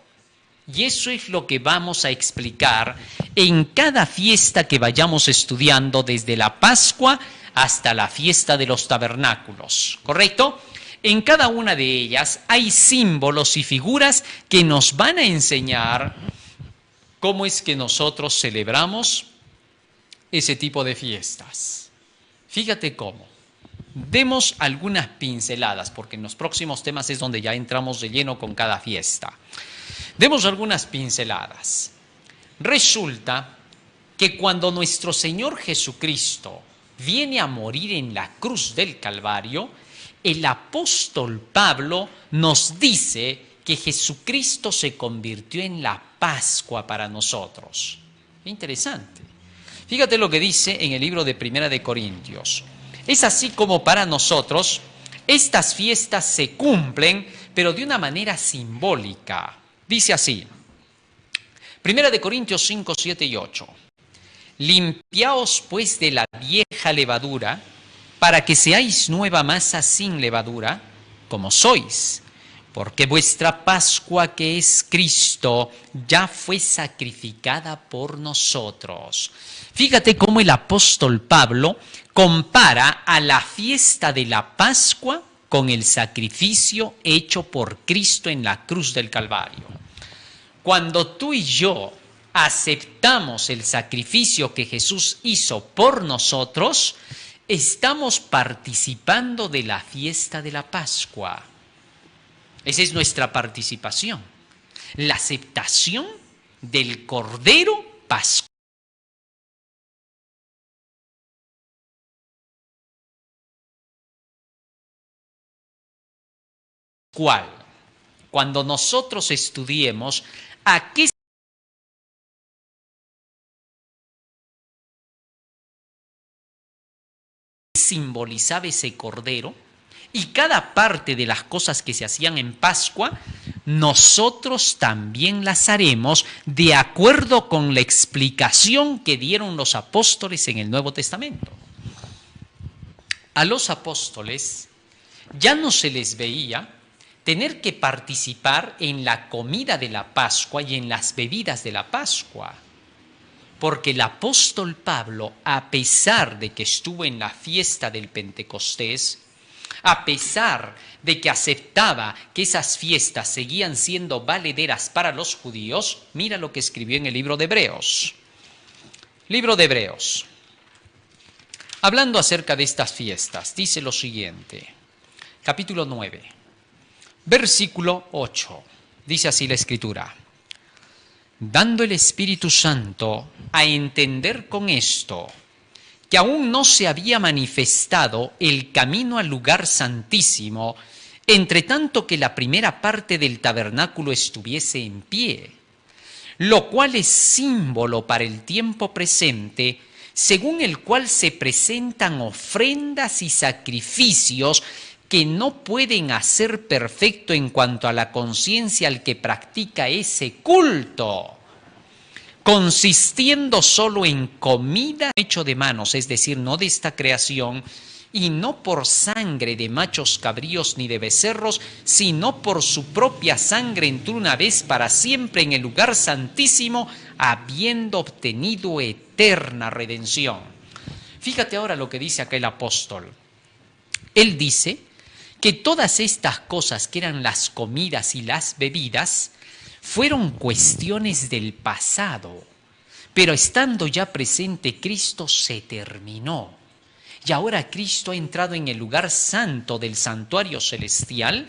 Y eso es lo que vamos a explicar en cada fiesta que vayamos estudiando, desde la Pascua hasta la fiesta de los tabernáculos, ¿correcto? En cada una de ellas hay símbolos y figuras que nos van a enseñar cómo es que nosotros celebramos ese tipo de fiestas. Fíjate cómo. Demos algunas pinceladas, porque en los próximos temas es donde ya entramos de lleno con cada fiesta. Demos algunas pinceladas. Resulta que cuando nuestro Señor Jesucristo viene a morir en la cruz del Calvario, el apóstol Pablo nos dice que Jesucristo se convirtió en la Pascua para nosotros. Interesante. Fíjate lo que dice en el libro de Primera de Corintios. Es así como para nosotros estas fiestas se cumplen, pero de una manera simbólica. Dice así, Primera de Corintios 5, 7 y 8. Limpiaos pues de la vieja levadura, para que seáis nueva masa sin levadura, como sois, porque vuestra Pascua, que es Cristo, ya fue sacrificada por nosotros. Fíjate cómo el apóstol Pablo compara a la fiesta de la Pascua con el sacrificio hecho por Cristo en la cruz del Calvario. Cuando tú y yo aceptamos el sacrificio que Jesús hizo por nosotros, estamos participando de la fiesta de la Pascua. Esa es nuestra participación, la aceptación del Cordero Pascual. Cuando nosotros estudiemos a qué simbolizaba ese cordero y cada parte de las cosas que se hacían en Pascua, nosotros también las haremos de acuerdo con la explicación que dieron los apóstoles en el Nuevo Testamento. A los apóstoles ya no se les veía tener que participar en la comida de la Pascua y en las bebidas de la Pascua. Porque el apóstol Pablo, a pesar de que estuvo en la fiesta del Pentecostés, a pesar de que aceptaba que esas fiestas seguían siendo valederas para los judíos, mira lo que escribió en el libro de Hebreos. Libro de Hebreos. Hablando acerca de estas fiestas, dice lo siguiente. Capítulo 9, versículo 8. Dice así la Escritura. Dando el Espíritu Santo a entender con esto que aún no se había manifestado el camino al lugar santísimo, entre tanto que la primera parte del tabernáculo estuviese en pie, lo cual es símbolo para el tiempo presente, según el cual se presentan ofrendas y sacrificios que no pueden hacer perfecto en cuanto a la conciencia al que practica ese culto, consistiendo solo en comida hecho de manos, es decir, no de esta creación, y no por sangre de machos cabríos ni de becerros, sino por su propia sangre entró una vez para siempre en el lugar santísimo, habiendo obtenido eterna redención. Fíjate ahora lo que dice acá el apóstol. Él dice que todas estas cosas que eran las comidas y las bebidas fueron cuestiones del pasado, pero estando ya presente Cristo se terminó. Y ahora Cristo ha entrado en el lugar santo del santuario celestial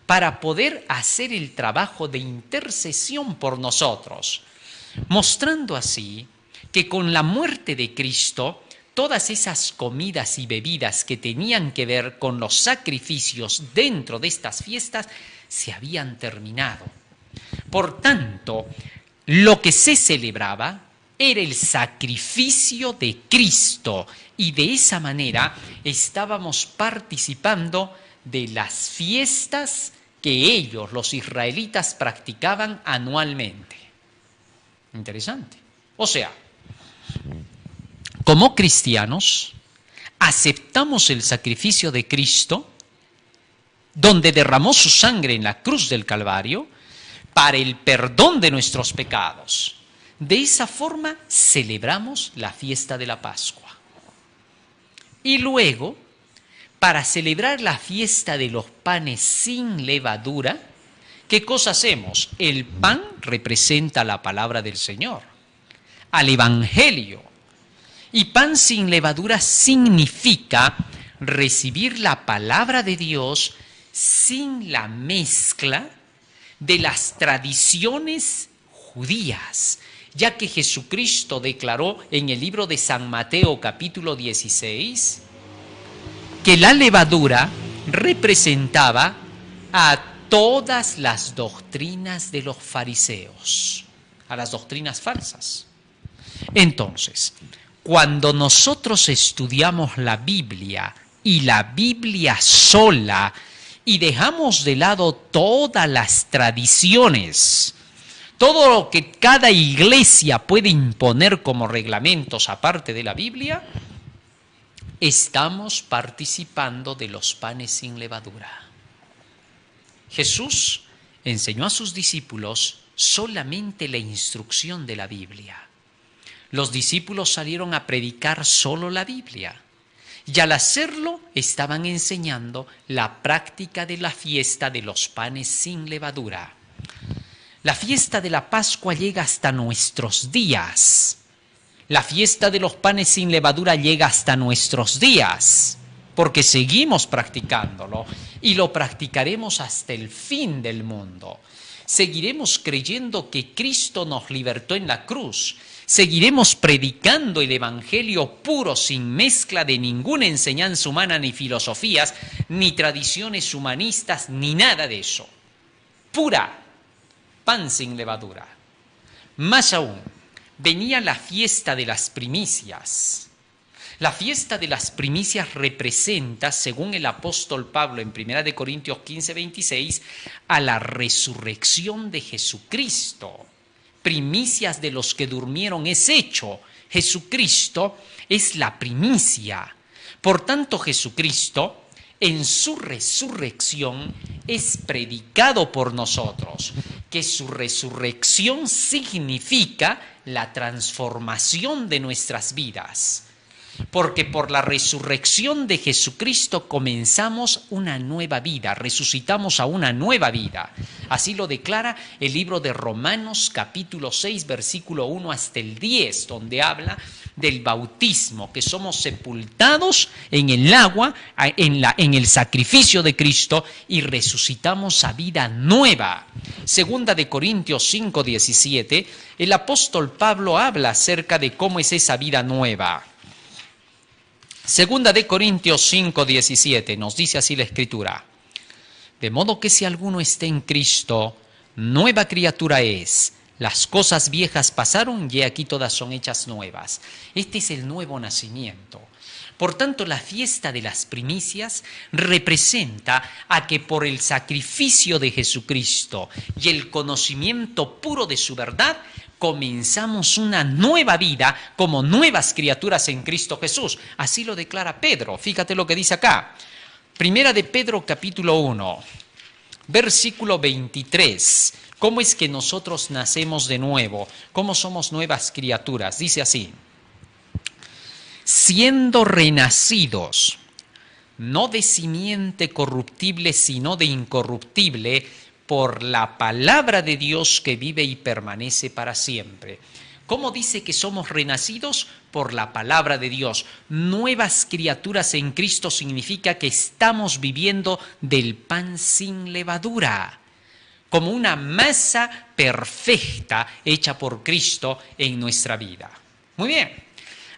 para poder hacer el trabajo de intercesión por nosotros, mostrando así que con la muerte de Cristo todas esas comidas y bebidas que tenían que ver con los sacrificios dentro de estas fiestas se habían terminado. Por tanto, lo que se celebraba era el sacrificio de Cristo y de esa manera estábamos participando de las fiestas que ellos, los israelitas, practicaban anualmente. Interesante. O sea, como cristianos, aceptamos el sacrificio de Cristo, donde derramó su sangre en la cruz del Calvario, para el perdón de nuestros pecados. De esa forma celebramos la fiesta de la Pascua. Y luego, para celebrar la fiesta de los panes sin levadura, ¿qué cosa hacemos? El pan representa la palabra del Señor, al Evangelio. Y pan sin levadura significa recibir la palabra de Dios sin la mezcla de las tradiciones judías, ya que Jesucristo declaró en el libro de San Mateo capítulo 16 que la levadura representaba a todas las doctrinas de los fariseos, a las doctrinas falsas. Entonces, cuando nosotros estudiamos la Biblia y la Biblia sola y dejamos de lado todas las tradiciones, todo lo que cada iglesia puede imponer como reglamentos aparte de la Biblia, estamos participando de los panes sin levadura. Jesús enseñó a sus discípulos solamente la instrucción de la Biblia. Los discípulos salieron a predicar solo la Biblia y al hacerlo estaban enseñando la práctica de la fiesta de los panes sin levadura. La fiesta de la Pascua llega hasta nuestros días. La fiesta de los panes sin levadura llega hasta nuestros días, porque seguimos practicándolo y lo practicaremos hasta el fin del mundo. Seguiremos creyendo que Cristo nos libertó en la cruz. Seguiremos predicando el Evangelio puro, sin mezcla de ninguna enseñanza humana, ni filosofías, ni tradiciones humanistas, ni nada de eso. Pura, pan sin levadura. Más aún, venía la fiesta de las primicias. La fiesta de las primicias representa, según el apóstol Pablo en 1 Corintios 15, 26, a la resurrección de Jesucristo. Primicias de los que durmieron es hecho. Jesucristo es la primicia. Por tanto, Jesucristo, en su resurrección, es predicado por nosotros, que su resurrección significa la transformación de nuestras vidas. Porque por la resurrección de Jesucristo comenzamos una nueva vida, resucitamos a una nueva vida. Así lo declara el libro de Romanos capítulo 6, versículo 1 hasta el 10, donde habla del bautismo, que somos sepultados en el agua, en el sacrificio de Cristo, y resucitamos a vida nueva. Segunda de Corintios 5, 17, el apóstol Pablo habla acerca de cómo es esa vida nueva. Segunda de Corintios 5, 17, nos dice así la Escritura: de modo que si alguno está en Cristo, nueva criatura es. Las cosas viejas pasaron y aquí todas son hechas nuevas. Este es el nuevo nacimiento. Por tanto, la fiesta de las primicias representa a que por el sacrificio de Jesucristo y el conocimiento puro de su verdad, comenzamos una nueva vida como nuevas criaturas en Cristo Jesús. Así lo declara Pedro. Fíjate lo que dice acá. Primera de Pedro capítulo 1, versículo 23. ¿Cómo es que nosotros nacemos de nuevo? ¿Cómo somos nuevas criaturas? Dice así: siendo renacidos, no de simiente corruptible, sino de incorruptible, por la palabra de Dios que vive y permanece para siempre. ¿Cómo dice que somos renacidos? Por la palabra de Dios. Nuevas criaturas en Cristo significa que estamos viviendo del pan sin levadura, como una masa perfecta hecha por Cristo en nuestra vida. Muy bien.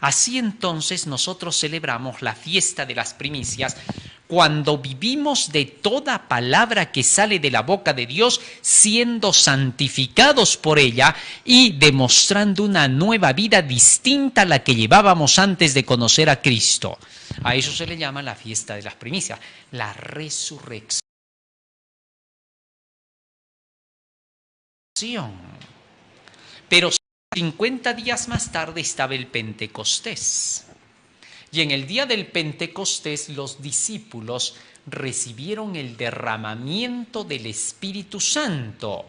Así entonces nosotros celebramos la fiesta de las primicias cuando vivimos de toda palabra que sale de la boca de Dios, siendo santificados por ella y demostrando una nueva vida distinta a la que llevábamos antes de conocer a Cristo. A eso se le llama la fiesta de las primicias, la resurrección. Pero 50 días más tarde estaba el Pentecostés. Y en el día del Pentecostés los discípulos recibieron el derramamiento del Espíritu Santo,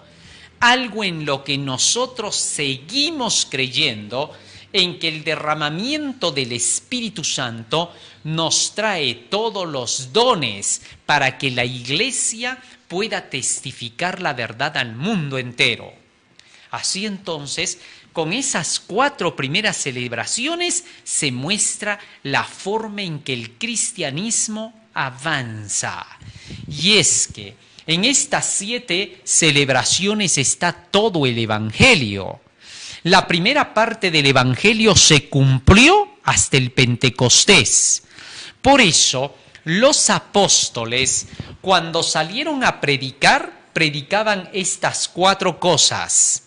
algo en lo que nosotros seguimos creyendo, en que el derramamiento del Espíritu Santo nos trae todos los dones para que la iglesia pueda testificar la verdad al mundo entero. Así entonces, con esas 4 primeras celebraciones se muestra la forma en que el cristianismo avanza. Y es que en estas 7 celebraciones está todo el Evangelio. La primera parte del Evangelio se cumplió hasta el Pentecostés. Por eso, los apóstoles, cuando salieron a predicar, predicaban estas 4 cosas.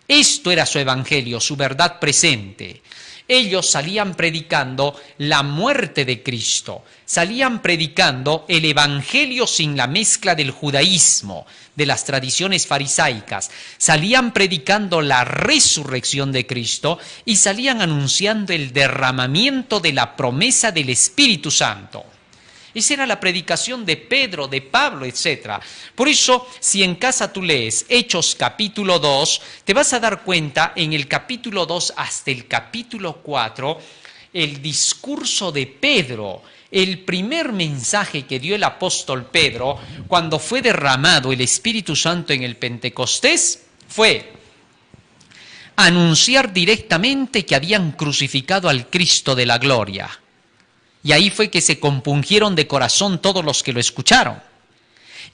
Esto era su evangelio, su verdad presente. Ellos salían predicando la muerte de Cristo, salían predicando el evangelio sin la mezcla del judaísmo, de las tradiciones farisaicas, salían predicando la resurrección de Cristo y salían anunciando el derramamiento de la promesa del Espíritu Santo. Esa era la predicación de Pedro, de Pablo, etc. Por eso, si en casa tú lees Hechos capítulo 2, te vas a dar cuenta en el capítulo 2 hasta el capítulo 4, el discurso de Pedro, el primer mensaje que dio el apóstol Pedro cuando fue derramado el Espíritu Santo en el Pentecostés, fue anunciar directamente que habían crucificado al Cristo de la gloria. Y ahí fue que se compungieron de corazón todos los que lo escucharon.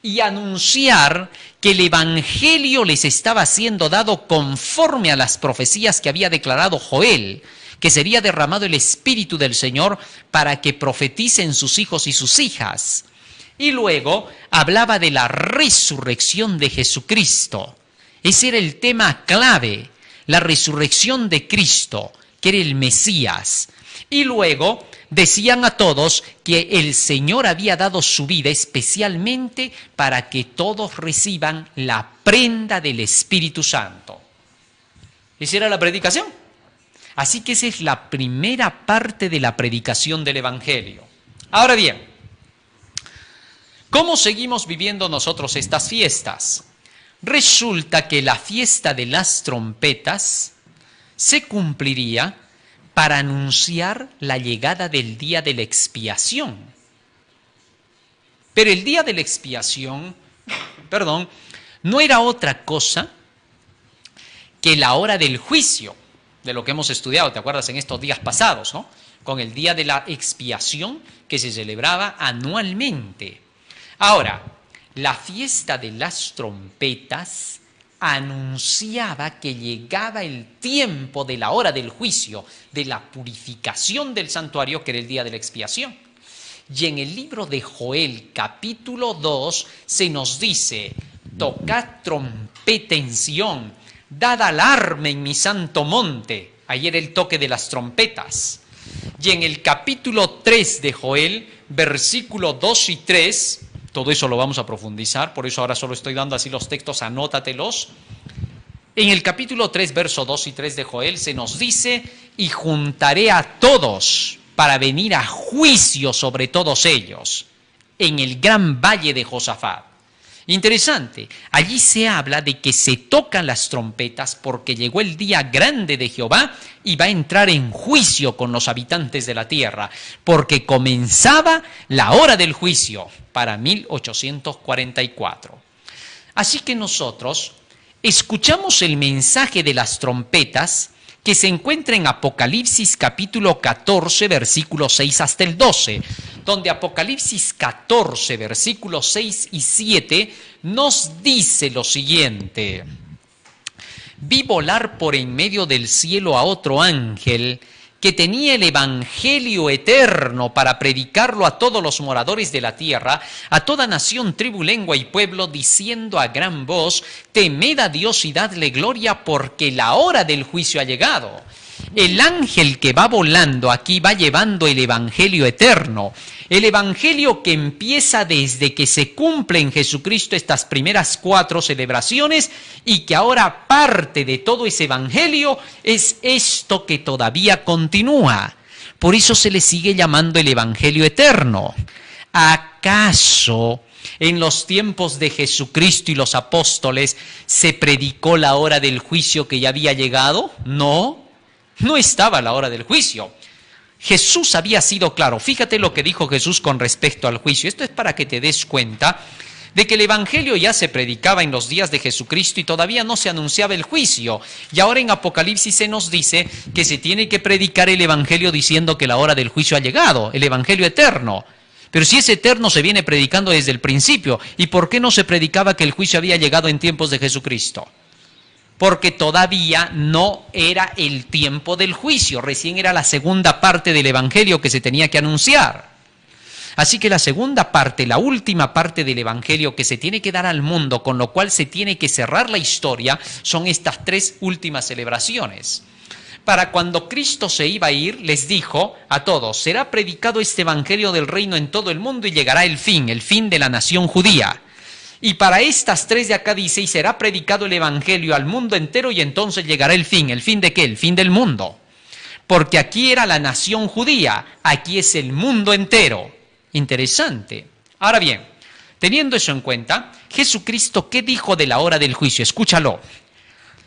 Y anunciar que el evangelio les estaba siendo dado conforme a las profecías que había declarado Joel, que sería derramado el Espíritu del Señor para que profeticen sus hijos y sus hijas. Y luego hablaba de la resurrección de Jesucristo. Ese era el tema clave, la resurrección de Cristo, que era el Mesías. Y luego decían a todos que el Señor había dado su vida especialmente para que todos reciban la prenda del Espíritu Santo. Esa era la predicación. Así que esa es la primera parte de la predicación del Evangelio. Ahora bien, ¿cómo seguimos viviendo nosotros estas fiestas? Resulta que la fiesta de las trompetas se cumpliría para anunciar la llegada del día de la expiación. Pero el día de la expiación, no era otra cosa que la hora del juicio, de lo que hemos estudiado, ¿te acuerdas? En estos días pasados, ¿no? Con el día de la expiación que se celebraba anualmente. Ahora, la fiesta de las trompetas anunciaba que llegaba el tiempo de la hora del juicio, de la purificación del santuario, que era el día de la expiación. Y en el libro de Joel, capítulo 2, se nos dice: tocad trompeta en Sión, dad alarma en mi santo monte. Ayer el toque de las trompetas. Y en el capítulo 3 de Joel, versículo 2 y 3, todo eso lo vamos a profundizar, por eso ahora solo estoy dando así los textos, anótatelos. En el capítulo 3, verso 2 y 3 de Joel se nos dice: y juntaré a todos para venir a juicio sobre todos ellos en el gran valle de Josafat. Interesante, allí se habla de que se tocan las trompetas porque llegó el día grande de Jehová y va a entrar en juicio con los habitantes de la tierra, porque comenzaba la hora del juicio para 1844. Así que nosotros escuchamos el mensaje de las trompetas que se encuentra en Apocalipsis capítulo 14, versículos 6 hasta el 12, donde Apocalipsis 14, versículos 6 y 7 nos dice lo siguiente: vi volar por en medio del cielo a otro ángel que tenía el evangelio eterno para predicarlo a todos los moradores de la tierra, a toda nación, tribu, lengua y pueblo, diciendo a gran voz: temed a Dios y dadle gloria, porque la hora del juicio ha llegado. El ángel que va volando aquí va llevando el evangelio eterno, el evangelio que empieza desde que se cumple en Jesucristo estas primeras 4 celebraciones, y que ahora parte de todo ese evangelio es esto que todavía continúa. Por eso se le sigue llamando el evangelio eterno. ¿Acaso en los tiempos de Jesucristo y los apóstoles se predicó la hora del juicio que ya había llegado? No. No estaba la hora del juicio. Jesús había sido claro. Fíjate lo que dijo Jesús con respecto al juicio. Esto es para que te des cuenta de que el evangelio ya se predicaba en los días de Jesucristo y todavía no se anunciaba el juicio. Y ahora en Apocalipsis se nos dice que se tiene que predicar el evangelio diciendo que la hora del juicio ha llegado, el evangelio eterno. Pero si es eterno, se viene predicando desde el principio. ¿Y por qué no se predicaba que el juicio había llegado en tiempos de Jesucristo? Porque todavía no era el tiempo del juicio, recién era la segunda parte del evangelio que se tenía que anunciar. Así que la segunda parte, la última parte del evangelio que se tiene que dar al mundo, con lo cual se tiene que cerrar la historia, son estas 3 últimas celebraciones. Para cuando Cristo se iba a ir, les dijo a todos: será predicado este evangelio del reino en todo el mundo y llegará el fin de la nación judía. Y para estas 3 de acá dice: y será predicado el evangelio al mundo entero y entonces llegará el fin. ¿El fin de qué? El fin del mundo. Porque aquí era la nación judía, aquí es el mundo entero. Interesante. Ahora bien, teniendo eso en cuenta, Jesucristo, ¿qué dijo de la hora del juicio? Escúchalo.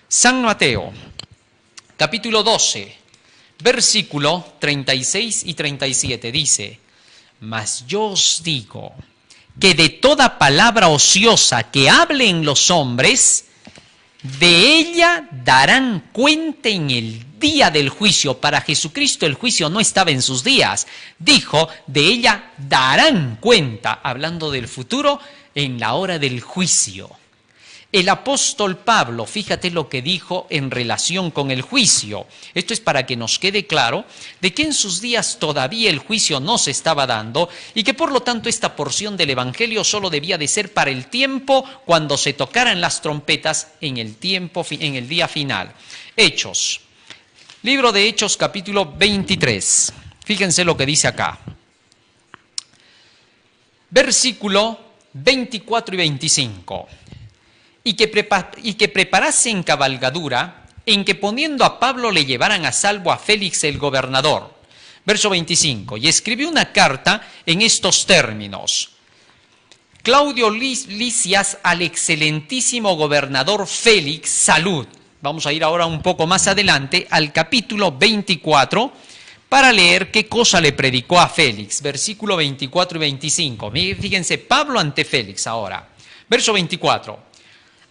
San Mateo, capítulo 12, versículo 36 y 37 dice: mas yo os digo que de toda palabra ociosa que hablen los hombres, de ella darán cuenta en el día del juicio. Para Jesucristo el juicio no estaba en sus días. Dijo: de ella darán cuenta, hablando del futuro, en la hora del juicio. El apóstol Pablo, fíjate lo que dijo en relación con el juicio. Esto es para que nos quede claro de que en sus días todavía el juicio no se estaba dando y que por lo tanto esta porción del evangelio solo debía de ser para el tiempo cuando se tocaran las trompetas en el día final. Hechos. Libro de Hechos, capítulo 23. Fíjense lo que dice acá. Versículo 24 y 25. Y que preparasen cabalgadura, en que poniendo a Pablo le llevaran a salvo a Félix el gobernador. Verso 25. Y escribió una carta en estos términos. Claudio Lisias al excelentísimo gobernador Félix, salud. Vamos a ir ahora un poco más adelante al capítulo 24 para leer qué cosa le predicó a Félix. Versículo 24 y 25. Fíjense, Pablo ante Félix ahora. Verso 24.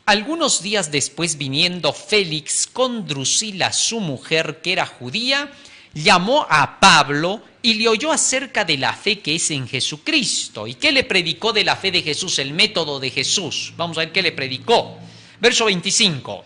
Algunos días después, viniendo Félix con Drusila, su mujer, que era judía, llamó a Pablo y le oyó acerca de la fe que es en Jesucristo. ¿Y qué le predicó de la fe de Jesús? El método de Jesús. Vamos a ver qué le predicó. Verso 25.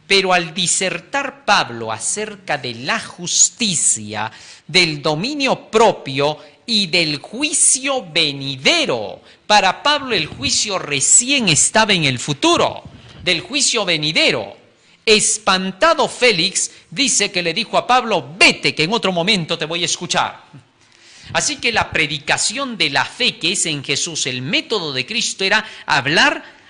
Pero al disertar Pablo acerca de la justicia, del dominio propio y del juicio venidero. Para Pablo el juicio recién estaba en el futuro, del juicio venidero. Espantado Félix dice que le dijo a Pablo, vete que en otro momento te voy a escuchar. Así que la predicación de la fe que es en Jesús, el método de Cristo era hablar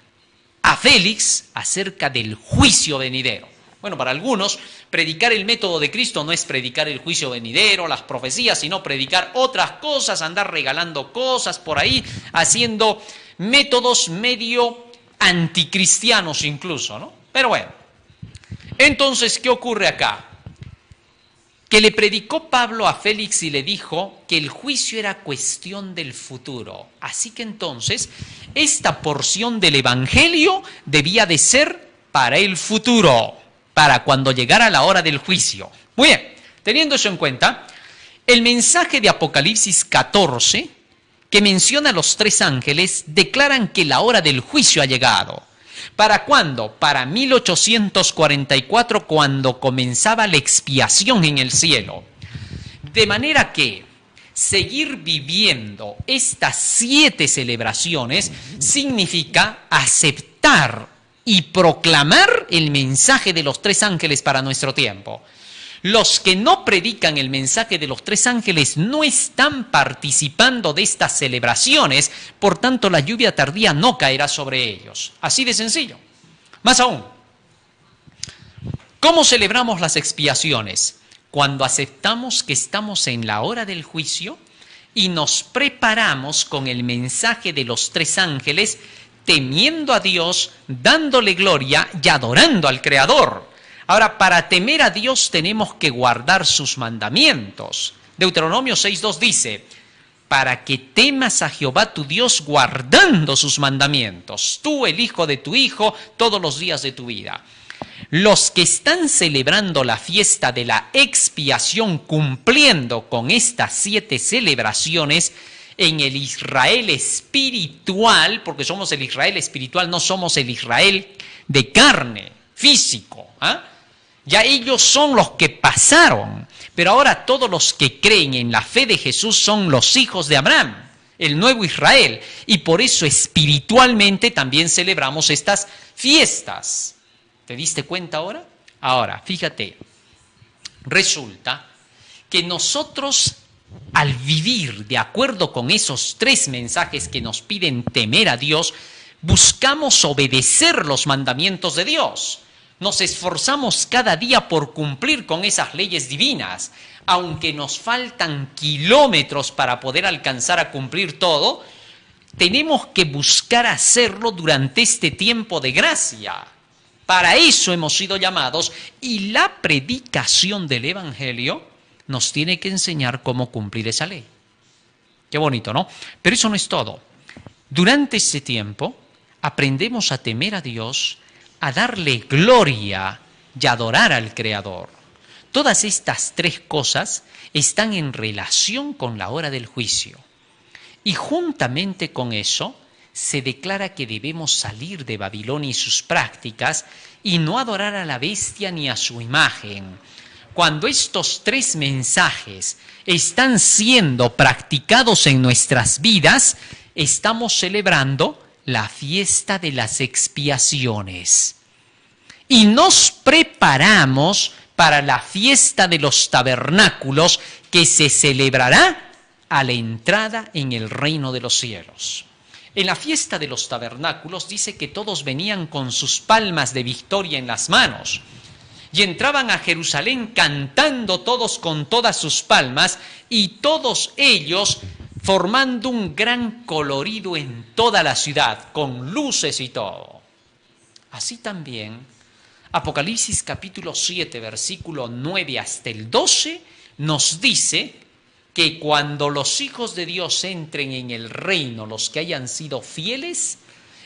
a Félix acerca del juicio venidero. Bueno, para algunos, predicar el método de Cristo no es predicar el juicio venidero, las profecías, sino predicar otras cosas, andar regalando cosas por ahí, haciendo métodos medio anticristianos incluso, ¿no? Pero bueno, entonces, ¿qué ocurre acá? Que le predicó Pablo a Félix y le dijo que el juicio era cuestión del futuro. Así que entonces, esta porción del Evangelio debía de ser para el futuro, para cuando llegara la hora del juicio. Muy bien, teniendo eso en cuenta, el mensaje de Apocalipsis 14, que menciona a los 3 ángeles, declaran que la hora del juicio ha llegado. ¿Para cuándo? Para 1844, cuando comenzaba la expiación en el cielo. De manera que seguir viviendo estas 7 celebraciones significa aceptar y proclamar el mensaje de los 3 ángeles para nuestro tiempo. Los que no predican el mensaje de los 3 ángeles no están participando de estas celebraciones, por tanto la lluvia tardía no caerá sobre ellos. Así de sencillo. Más aún, ¿cómo celebramos las expiaciones? Cuando aceptamos que estamos en la hora del juicio y nos preparamos con el mensaje de los 3 ángeles, temiendo a Dios, dándole gloria y adorando al Creador. Ahora, para temer a Dios tenemos que guardar sus mandamientos. Deuteronomio 6:2 dice, para que temas a Jehová tu Dios guardando sus mandamientos, tú, el hijo de tu hijo, todos los días de tu vida. Los que están celebrando la fiesta de la expiación, cumpliendo con estas 7 celebraciones, en el Israel espiritual, porque somos el Israel espiritual, no somos el Israel de carne, físico, ¿ah? Ya ellos son los que pasaron, pero ahora todos los que creen en la fe de Jesús son los hijos de Abraham, el nuevo Israel, y por eso espiritualmente también celebramos estas fiestas. ¿Te diste cuenta ahora? Ahora, fíjate, resulta que nosotros, al vivir de acuerdo con esos 3 mensajes que nos piden temer a Dios, buscamos obedecer los mandamientos de Dios. Nos esforzamos cada día por cumplir con esas leyes divinas. Aunque nos faltan kilómetros para poder alcanzar a cumplir todo, tenemos que buscar hacerlo durante este tiempo de gracia. Para eso hemos sido llamados, y la predicación del Evangelio nos tiene que enseñar cómo cumplir esa ley. Qué bonito, ¿no? Pero eso no es todo. Durante ese tiempo aprendemos a temer a Dios, a darle gloria y adorar al Creador. Todas estas 3 cosas están en relación con la hora del juicio. Y juntamente con eso se declara que debemos salir de Babilonia y sus prácticas y no adorar a la bestia ni a su imagen. Cuando estos 3 mensajes están siendo practicados en nuestras vidas, estamos celebrando la fiesta de las expiaciones. Y nos preparamos para la fiesta de los tabernáculos, que se celebrará a la entrada en el reino de los cielos. En la fiesta de los tabernáculos dice que todos venían con sus palmas de victoria en las manos y entraban a Jerusalén cantando todos con todas sus palmas y todos ellos formando un gran colorido en toda la ciudad, con luces y todo. Así también, Apocalipsis capítulo 7, versículo 9 hasta el 12, nos dice que cuando los hijos de Dios entren en el reino, los que hayan sido fieles,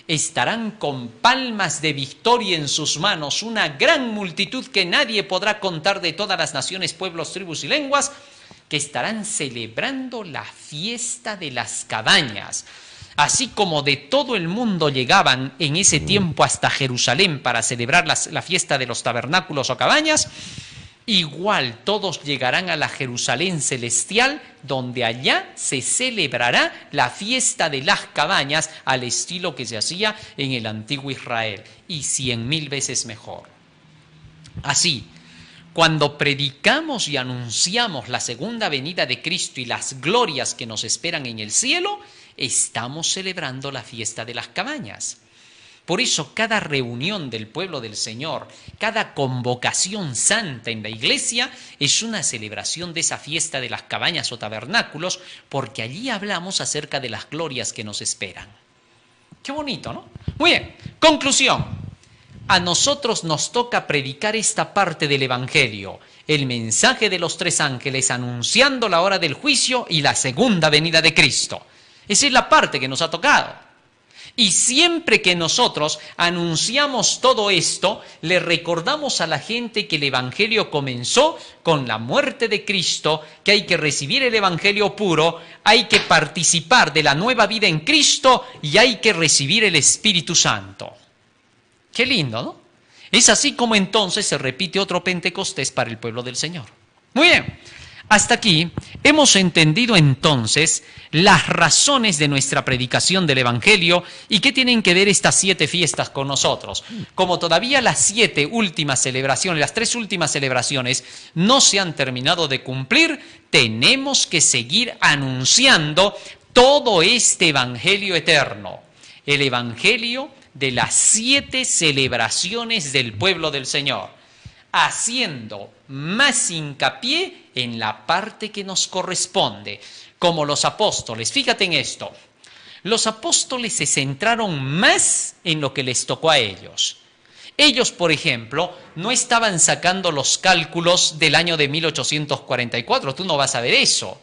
estarán con palmas de victoria en sus manos, una gran multitud que nadie podrá contar de todas las naciones, pueblos, tribus y lenguas, que estarán celebrando la fiesta de las cabañas. Así como de todo el mundo llegaban en ese tiempo hasta Jerusalén para celebrar la fiesta de los tabernáculos o cabañas, igual todos llegarán a la Jerusalén celestial, donde allá se celebrará la fiesta de las cabañas al estilo que se hacía en el antiguo Israel, y 100,000 veces mejor. Así, cuando predicamos y anunciamos la segunda venida de Cristo y las glorias que nos esperan en el cielo, estamos celebrando la fiesta de las cabañas. Por eso cada reunión del pueblo del Señor, cada convocación santa en la iglesia es una celebración de esa fiesta de las cabañas o tabernáculos, porque allí hablamos acerca de las glorias que nos esperan. Qué bonito, ¿no? Muy bien, conclusión. A nosotros nos toca predicar esta parte del Evangelio, el mensaje de los 3 ángeles anunciando la hora del juicio y la segunda venida de Cristo. Esa es la parte que nos ha tocado. Y siempre que nosotros anunciamos todo esto, le recordamos a la gente que el Evangelio comenzó con la muerte de Cristo, que hay que recibir el Evangelio puro, hay que participar de la nueva vida en Cristo y hay que recibir el Espíritu Santo. Qué lindo, ¿no? Es así como entonces se repite otro Pentecostés para el pueblo del Señor. Muy bien. Hasta aquí hemos entendido entonces las razones de nuestra predicación del Evangelio y qué tienen que ver estas 7 fiestas con nosotros. Como todavía las 7 últimas celebraciones, las 3 últimas celebraciones no se han terminado de cumplir, tenemos que seguir anunciando todo este Evangelio eterno. El Evangelio de las 7 celebraciones del pueblo del Señor, haciendo más hincapié en la parte que nos corresponde, como los apóstoles. Fíjate en esto, los apóstoles se centraron más en lo que les tocó a ellos. Ellos, por ejemplo, no estaban sacando los cálculos del año de 1844, tú no vas a ver eso.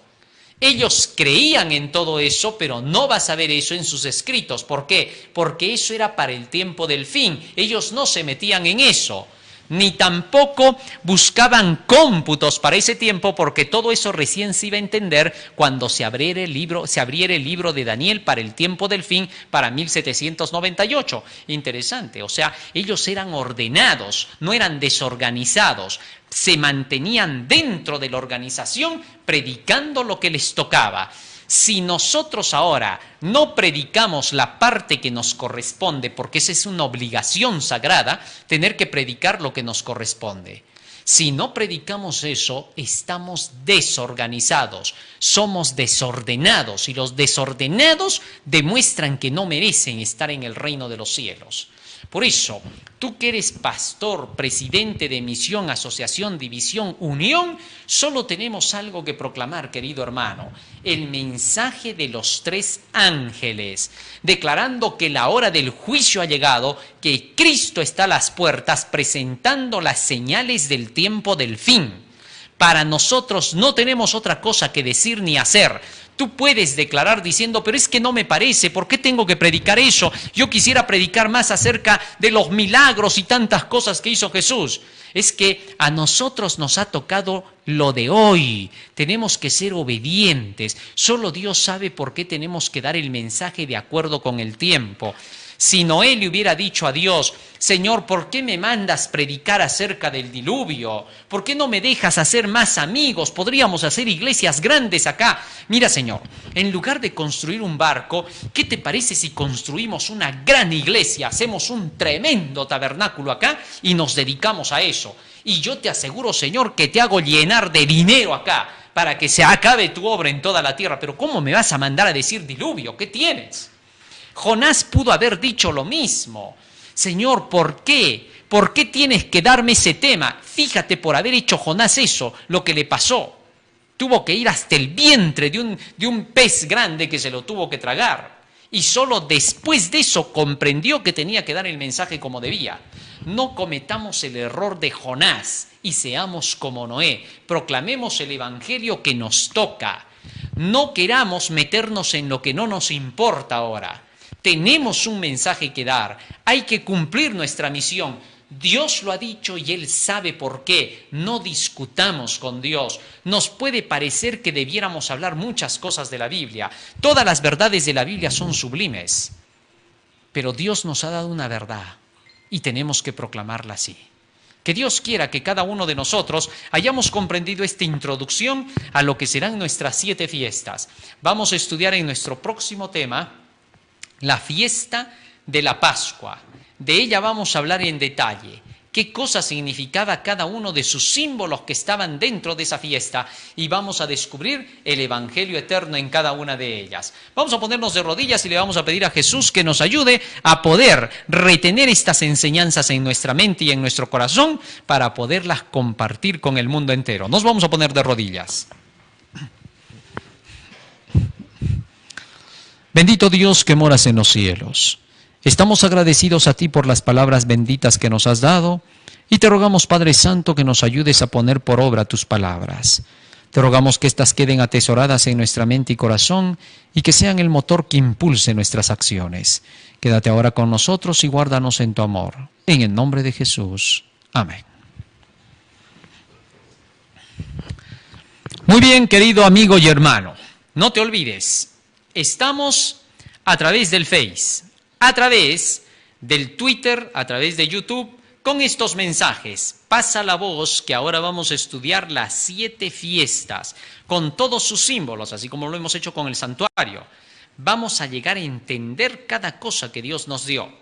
Ellos creían en todo eso, pero no vas a ver eso en sus escritos. ¿Por qué? Porque eso era para el tiempo del fin. Ellos no se metían en eso, ni tampoco buscaban cómputos para ese tiempo, porque todo eso recién se iba a entender cuando se abriera el libro de Daniel para el tiempo del fin, para 1798. Interesante, o sea, ellos eran ordenados, no eran desorganizados, se mantenían dentro de la organización predicando lo que les tocaba. Si nosotros ahora no predicamos la parte que nos corresponde, porque esa es una obligación sagrada, tener que predicar lo que nos corresponde. Si no predicamos eso, estamos desorganizados, somos desordenados, y los desordenados demuestran que no merecen estar en el reino de los cielos. Por eso, tú que eres pastor, presidente de misión, asociación, división, unión, solo tenemos algo que proclamar, querido hermano: el mensaje de los 3 ángeles, declarando que la hora del juicio ha llegado, que Cristo está a las puertas, presentando las señales del tiempo del fin. Para nosotros no tenemos otra cosa que decir ni hacer. Tú puedes declarar diciendo, pero es que no me parece, ¿por qué tengo que predicar eso? Yo quisiera predicar más acerca de los milagros y tantas cosas que hizo Jesús. Es que a nosotros nos ha tocado lo de hoy. Tenemos que ser obedientes. Solo Dios sabe por qué tenemos que dar el mensaje de acuerdo con el tiempo. Si Noé le hubiera dicho a Dios, Señor, ¿por qué me mandas predicar acerca del diluvio? ¿Por qué no me dejas hacer más amigos? Podríamos hacer iglesias grandes acá. Mira, Señor, en lugar de construir un barco, ¿qué te parece si construimos una gran iglesia? Hacemos un tremendo tabernáculo acá y nos dedicamos a eso. Y yo te aseguro, Señor, que te hago llenar de dinero acá. para que se acabe tu obra en toda la tierra. Pero ¿cómo me vas a mandar a decir diluvio? ¿Qué tienes? Jonás pudo haber dicho lo mismo. Señor, ¿por qué? ¿Por qué tienes que darme ese tema? Fíjate, por haber hecho Jonás eso, lo que le pasó. Tuvo que ir hasta el vientre de un pez grande que se lo tuvo que tragar. Y solo después de eso comprendió que tenía que dar el mensaje como debía. No cometamos el error de Jonás y seamos como Noé. Proclamemos el evangelio que nos toca. No queramos meternos en lo que no nos importa ahora. Tenemos un mensaje que dar. Hay que cumplir nuestra misión. Dios lo ha dicho y Él sabe por qué. No discutamos con Dios. Nos puede parecer que debiéramos hablar muchas cosas de la Biblia. Todas las verdades de la Biblia son sublimes. Pero Dios nos ha dado una verdad y tenemos que proclamarla así. Que Dios quiera que cada uno de nosotros hayamos comprendido esta introducción a lo que serán nuestras 7 fiestas. Vamos a estudiar en nuestro próximo tema la fiesta de la Pascua. De ella vamos a hablar en detalle. Qué cosa significaba cada uno de sus símbolos que estaban dentro de esa fiesta y vamos a descubrir el evangelio eterno en cada una de ellas. Vamos a ponernos de rodillas y le vamos a pedir a Jesús que nos ayude a poder retener estas enseñanzas en nuestra mente y en nuestro corazón para poderlas compartir con el mundo entero. Nos vamos a poner de rodillas. Bendito Dios que moras en los cielos. Estamos agradecidos a ti por las palabras benditas que nos has dado y te rogamos, Padre Santo, que nos ayudes a poner por obra tus palabras. Te rogamos que éstas queden atesoradas en nuestra mente y corazón y que sean el motor que impulse nuestras acciones. Quédate ahora con nosotros y guárdanos en tu amor. En el nombre de Jesús. Amén. Muy bien, querido amigo y hermano, no te olvides, estamos a través del Face, a través del Twitter, a través de YouTube, con estos mensajes. Pasa la voz que ahora vamos a estudiar las 7 fiestas, con todos sus símbolos, así como lo hemos hecho con el santuario. Vamos a llegar a entender cada cosa que Dios nos dio.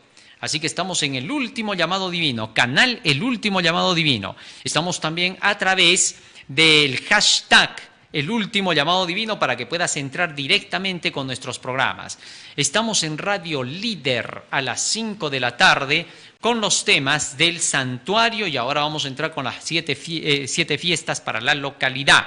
Así que estamos en el último llamado divino, canal El Último Llamado Divino. Estamos también a través del hashtag El Último Llamado Divino para que puedas entrar directamente con nuestros programas. Estamos en Radio Líder a las 5 de la tarde con los temas del santuario y ahora vamos a entrar con las 7 fiestas para la localidad.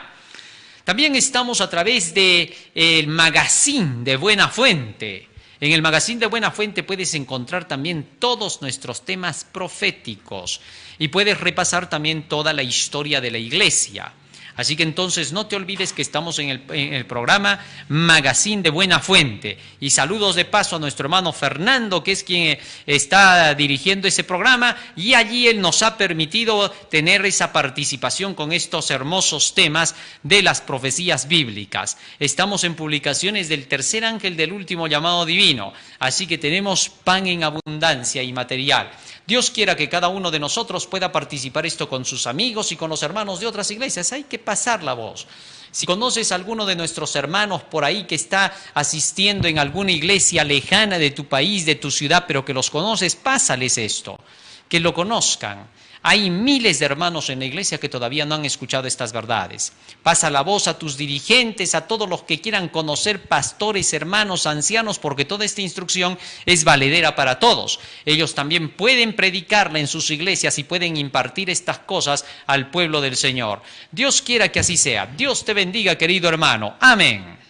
También estamos a través del Magazine de Buena Fuente. En el Magazine de Buena Fuente puedes encontrar también todos nuestros temas proféticos y puedes repasar también toda la historia de la iglesia. Así que entonces no te olvides que estamos en el programa Magazine de Buena Fuente. Y saludos de paso a nuestro hermano Fernando, que es quien está dirigiendo ese programa, y allí él nos ha permitido tener esa participación con estos hermosos temas de las profecías bíblicas. Estamos en publicaciones del tercer ángel del último llamado divino, así que tenemos pan en abundancia y material. Dios quiera que cada uno de nosotros pueda participar esto con sus amigos y con los hermanos de otras iglesias. Hay que pasar la voz. Si conoces a alguno de nuestros hermanos por ahí que está asistiendo en alguna iglesia lejana de tu país, de tu ciudad, pero que los conoces, pásales esto, que lo conozcan. Hay miles de hermanos en la iglesia que todavía no han escuchado estas verdades. Pasa la voz a tus dirigentes, a todos los que quieran conocer, pastores, hermanos, ancianos, porque toda esta instrucción es valedera para todos. Ellos también pueden predicarla en sus iglesias y pueden impartir estas cosas al pueblo del Señor. Dios quiera que así sea. Dios te bendiga, querido hermano. Amén.